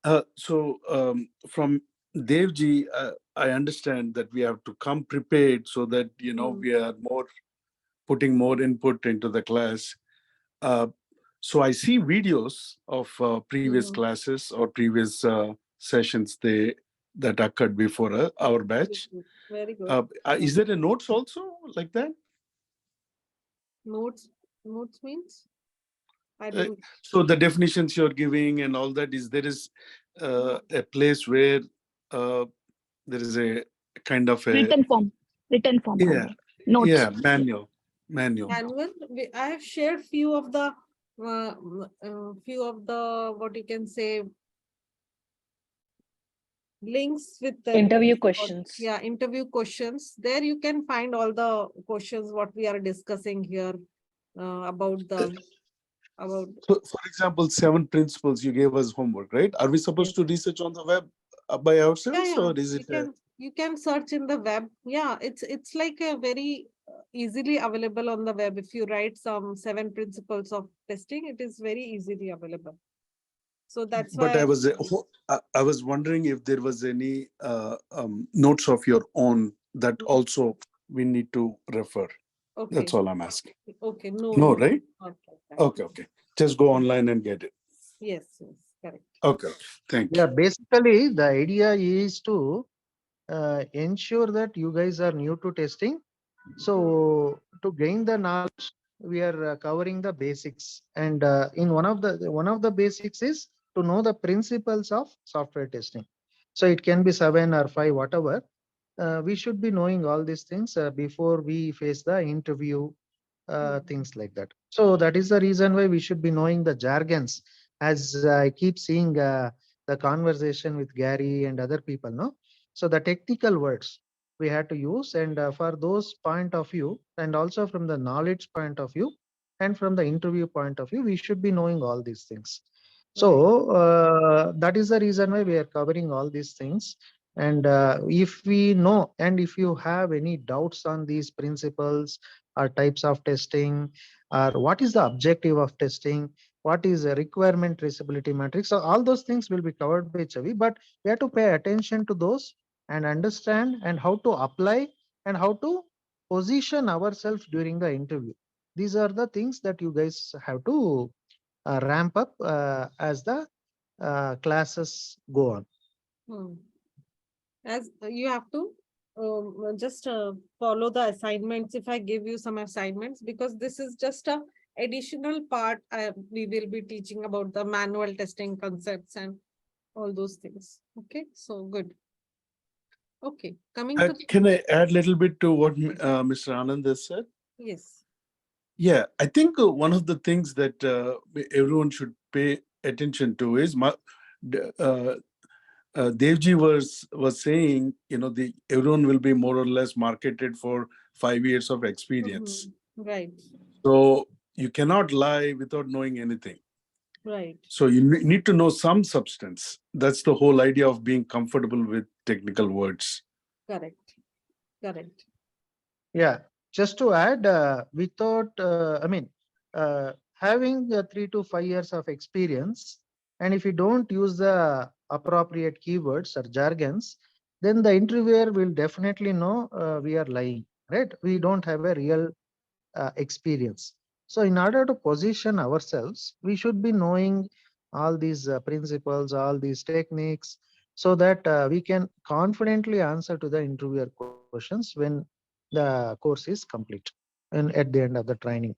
From Devji, I understand that we have to come prepared so that we are putting more input into the class. So I see videos of previous classes or previous sessions that occurred before our batch. Very good. Is there a notes also like that? Notes means I Uh, don't. so the definitions you're giving and all that, there is a place where there is a kind of a Written form yeah only. Notes. manual. Manual. I have shared few of the what you can say links with the Interview questions. yeah, interview questions. There you can find all the questions what we are discussing here about the about. So, for example, 7 principles you gave us homework, right? Are we supposed to research on the web by ourselves, Yeah, or is it? you can search in the web. Yeah, it's like a very easily available on the web. If you write some 7 principles of testing, it is very easily available. So that's But why. I was wondering if there was any notes of your own that also we need to refer. That's Okay. all I'm asking. Okay. No, right? Not like that. Okay. Just go online and get it. Yes, correct. Okay. Thank you. Yeah, basically the idea is to ensure that you guys are new to testing. So to gain the knowledge, we are covering the basics, and in one of the basics is to know the principles of software testing. So it can be 7 or 5, whatever. We should be knowing all these things before we face the interview, things like that. So that is the reason why we should be knowing the jargons. As I keep seeing the conversation with Gary and other people, no. So the technical words we have to use, and for those point of view, and also from the knowledge point of view, and from the interview point of view, we should be knowing all these things. So that is the reason why we are covering all these things. And if we know, and if you have any doubts on these principles or types of testing, or what is the objective of testing, what is a requirement traceability matrix, so all those things will be covered by Chavi, but we have to pay attention to those and understand and how to apply and how to position ourselves during the interview. These are the things that you guys have to ramp up as the classes go on. As you have to just follow the assignments. If I give you some assignments, because this is just a additional part, we will be teaching about the manual testing concepts and all those things. Okay, so good. Okay, coming to Can I add a little bit to what Mr. Anand has said? yes. Yeah, I think one of the things that everyone should pay attention to is Devji was saying, everyone will be more or less marketed for 5 years of experience. Right. So you cannot lie without knowing anything. Right. So you need to know some substance. That's the whole idea of being comfortable with technical words. Correct. Yeah, just to add, having 3 to 5 years of experience, and if you don't use the appropriate keywords or jargons, then the interviewer will definitely know we are lying, right? We don't have a real experience. So in order to position ourselves, we should be knowing all these principles, all these techniques, so that we can confidently answer to the interviewer questions when the course is complete and at the end of the training.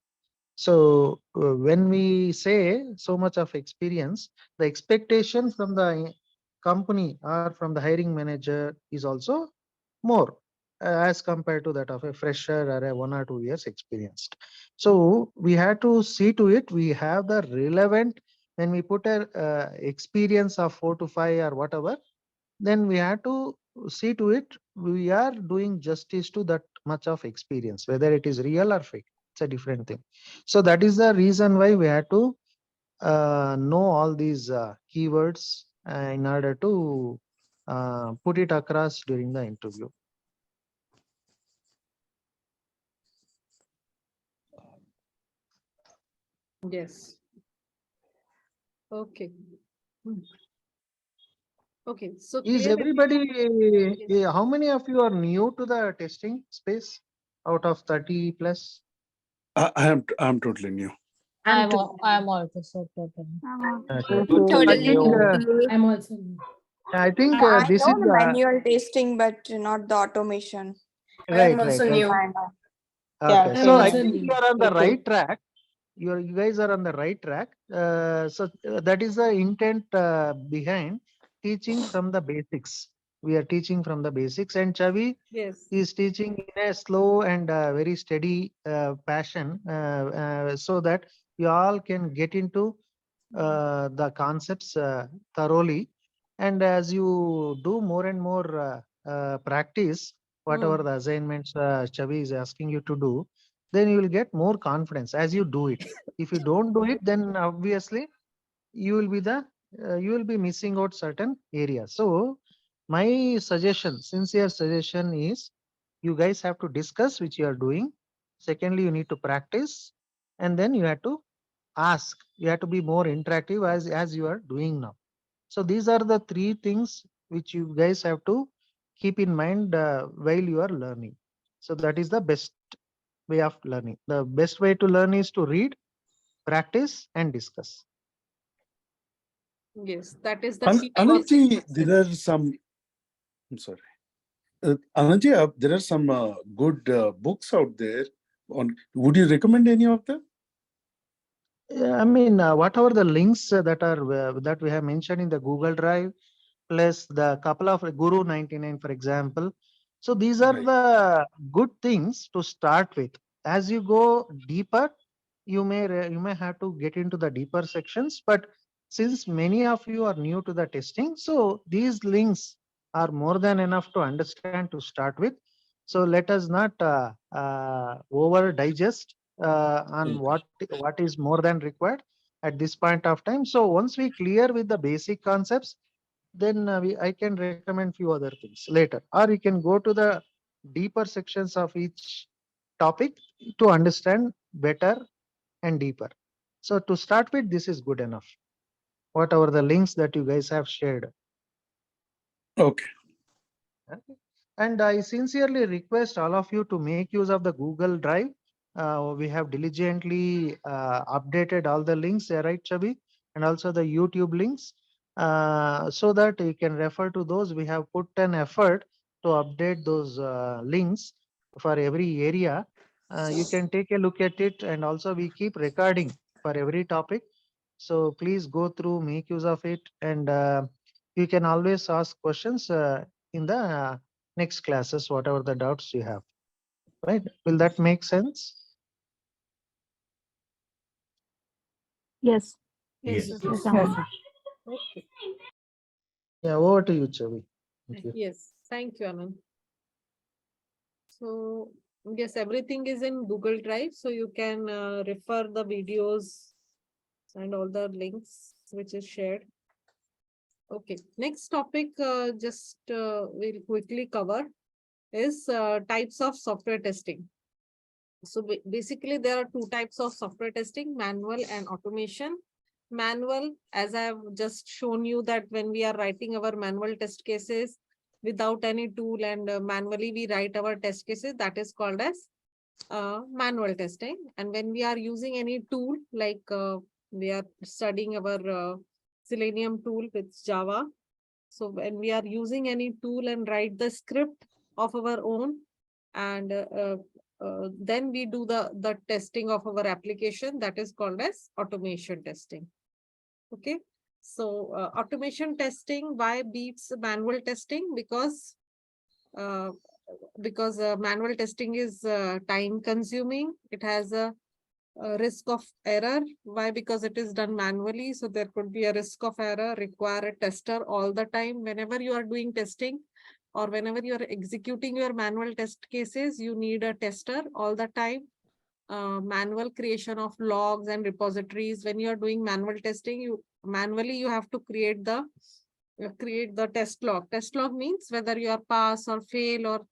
So when we say so much of experience, the expectation from the company or from the hiring manager is also more as compared to that of a fresher or a 1 or 2 years experienced. So we have to see to it we have the relevant, when we put a experience of 4 to 5 or whatever, then we have to see to it we are doing justice to that much of experience, whether it is real or fake. It's a different thing. So that is the reason why we have to know all these keywords in order to put it across during the interview. Yes. Okay. Hmm. Okay. So Is clear. everybody, Yes. how many of you are new to the testing space out of 30 plus? I'm totally new. I'm also so totally. Okay. I Totally think new. I'm also. I this know is the manual testing, but not the automation. I am right. also new. I know. Yeah, Okay, I'm so I also same. think new. you are on Me the too. right track. You guys are on the right track. That is the intent behind teaching from the basics. We are teaching from the basics, and Chavi Yes. is teaching in a slow and very steady passion, so that you all can get into the concepts thoroughly. And as you do more and more practice, whatever the assignments Chavi is asking you to do, then you will get more confidence as you do it. If you don't do it, then obviously you will be you will be missing out certain areas. So my suggestion, sincere suggestion is, you guys have to discuss which you are doing. Secondly, you need to practice, and then you have to ask. You have to be more interactive as you are doing now. So these are the three things which you guys have to keep in mind while you are learning. So that is the best way of learning. The best way to learn is to read, practice, and discuss. Yes. That is the key for Ananji, there are success. some. I'm sorry. Ananji, there are some good books out there. Would you recommend any of them? Yeah, I mean, whatever the links that we have mentioned in the Google Drive, plus the couple of Guru 99, for example. So these are Right. the good things to start with. As you go deeper, you may have to get into the deeper sections. But since many of you are new to the testing, so these links are more than enough to understand to start with. So let us not over digest on what is more than required at this point of time. So once we clear with the basic concepts, then I can recommend few other things later, or you can go to the deeper sections of each topic to understand better and deeper. So to start with, this is good enough. Whatever the links that you guys have shared. Okay. Okay. And I sincerely request all of you to make use of the Google Drive. We have diligently updated all the links, right, Chabi? And also the YouTube links, so that you can refer to those. We have put an effort to update those links for every area. You can take a look at it, and also we keep recording for every topic. So please go through, make use of it, and you can always ask questions in the next classes, whatever the doubts you have. Right? Will that make sense? Yes. Yes. Yes. Yes, Yes. Amanda. Okay. Yeah, over to you, Chavi. Thank you. Yes. Thank you, Anand. So yes, everything is in Google Drive, so you can refer the videos and all the links which is shared. Okay, next topic, we'll quickly cover is types of software testing. So basically, there are two types of software testing, manual and automation. Manual, as I have just shown you that when we are writing our manual test cases, without any tool and manually we write our test cases, that is called as manual testing. And when we are using any tool, like we are studying our Selenium tool with Java. So when we are using any tool and write the script of our own, and then we do the testing of our application, that is called as automation testing. Okay. So automation testing, why beats manual testing? Because manual testing is time consuming. It has a risk of error. Why? Because it is done manually. So there could be a risk of error, require a tester all the time. Whenever you are doing testing or whenever you are executing your manual test cases, you need a tester all the time. Manual creation of logs and repositories. When you are doing manual testing, you have to create the test log. Test log means whether you are pass or fail or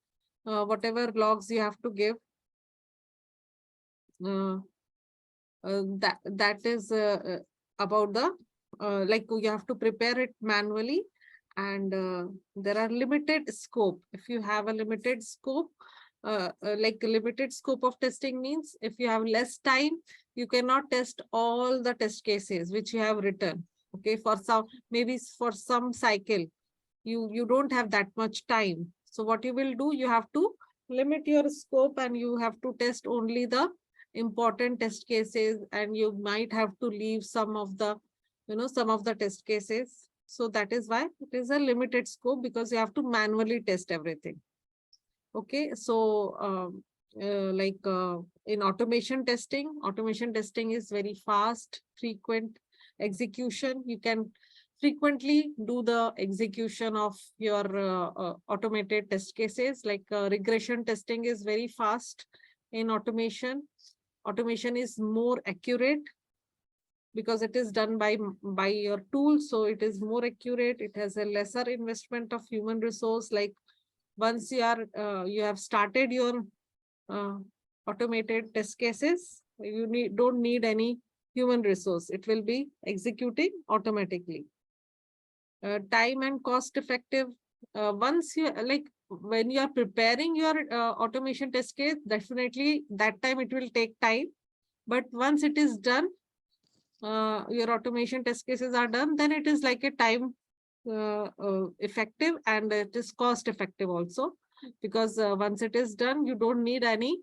whatever logs you have to give. That is about the like you have to prepare it manually, and there are limited scope. If you have a limited scope, like a limited scope of testing means if you have less time, you cannot test all the test cases which you have written. Okay, for some, maybe for some cycle, you don't have that much time. So what you will do, you have to limit your scope and you have to test only the important test cases, and you might have to leave some of the test cases. So that is why it is a limited scope, because you have to manually test everything. Okay, so in automation testing is very fast, frequent execution. You can frequently do the execution of your automated test cases. Like regression testing is very fast in automation. Automation is more accurate because it is done by your tool. So it is more accurate. It has a lesser investment of human resource. Like once you have started your automated test cases, you don't need any human resource. It will be executing automatically. Time and cost effective. Once you when you are preparing your automation test case, definitely that time it will take time. But once it is done, your automation test cases are done, then it is like a time effective, and it is cost effective also, because once it is done, you don't need any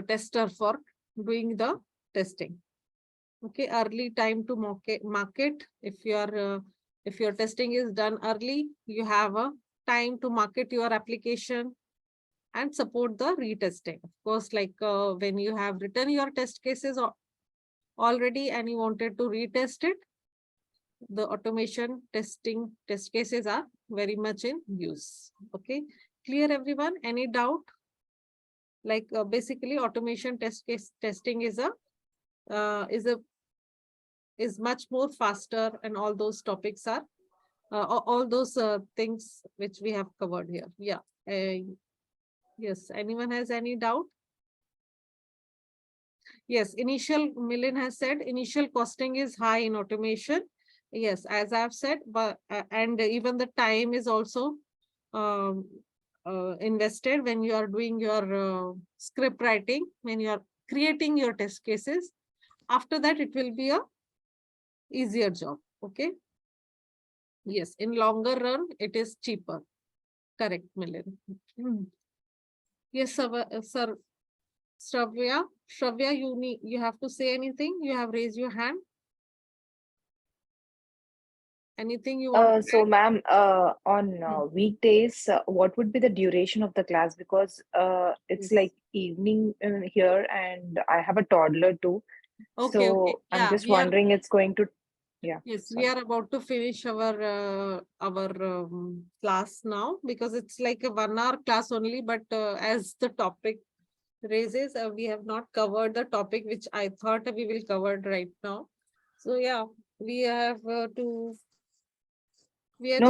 tester for doing the testing. Okay, early time to market. If your testing is done early, you have a time to market your application and support the retesting. Of course, like when you have written your test cases already and you wanted to retest it, the automation testing test cases are very much in use. Okay, clear everyone? Any doubt? Like basically automation testing is much more faster, and all those topics are all those things which we have covered here. Yeah. Yes, anyone has any doubt? Yes, Millen has said initial costing is high in automation. Yes, as I've said, but and even the time is also invested when you are doing your script writing, when you are creating your test cases. After that, it will be a easier job. Okay. Yes, in longer run, it is cheaper. Correct, Millen. Yes, sir. Shravya, you have to say anything. You have raised your hand. Anything you want to So, add? ma'am, on weekdays, what would be the duration of the class? Because it's Yes. like evening here, and I have a toddler too. Okay, okay. So I'm Yeah, just we are. wondering, it's going to, yeah. Yes, we Sorry. are about to finish our class now, because it's like a 1 hour class only. But as the topic raises, we have not covered the topic which I thought we will cover right now. So yeah, we have to. We are No,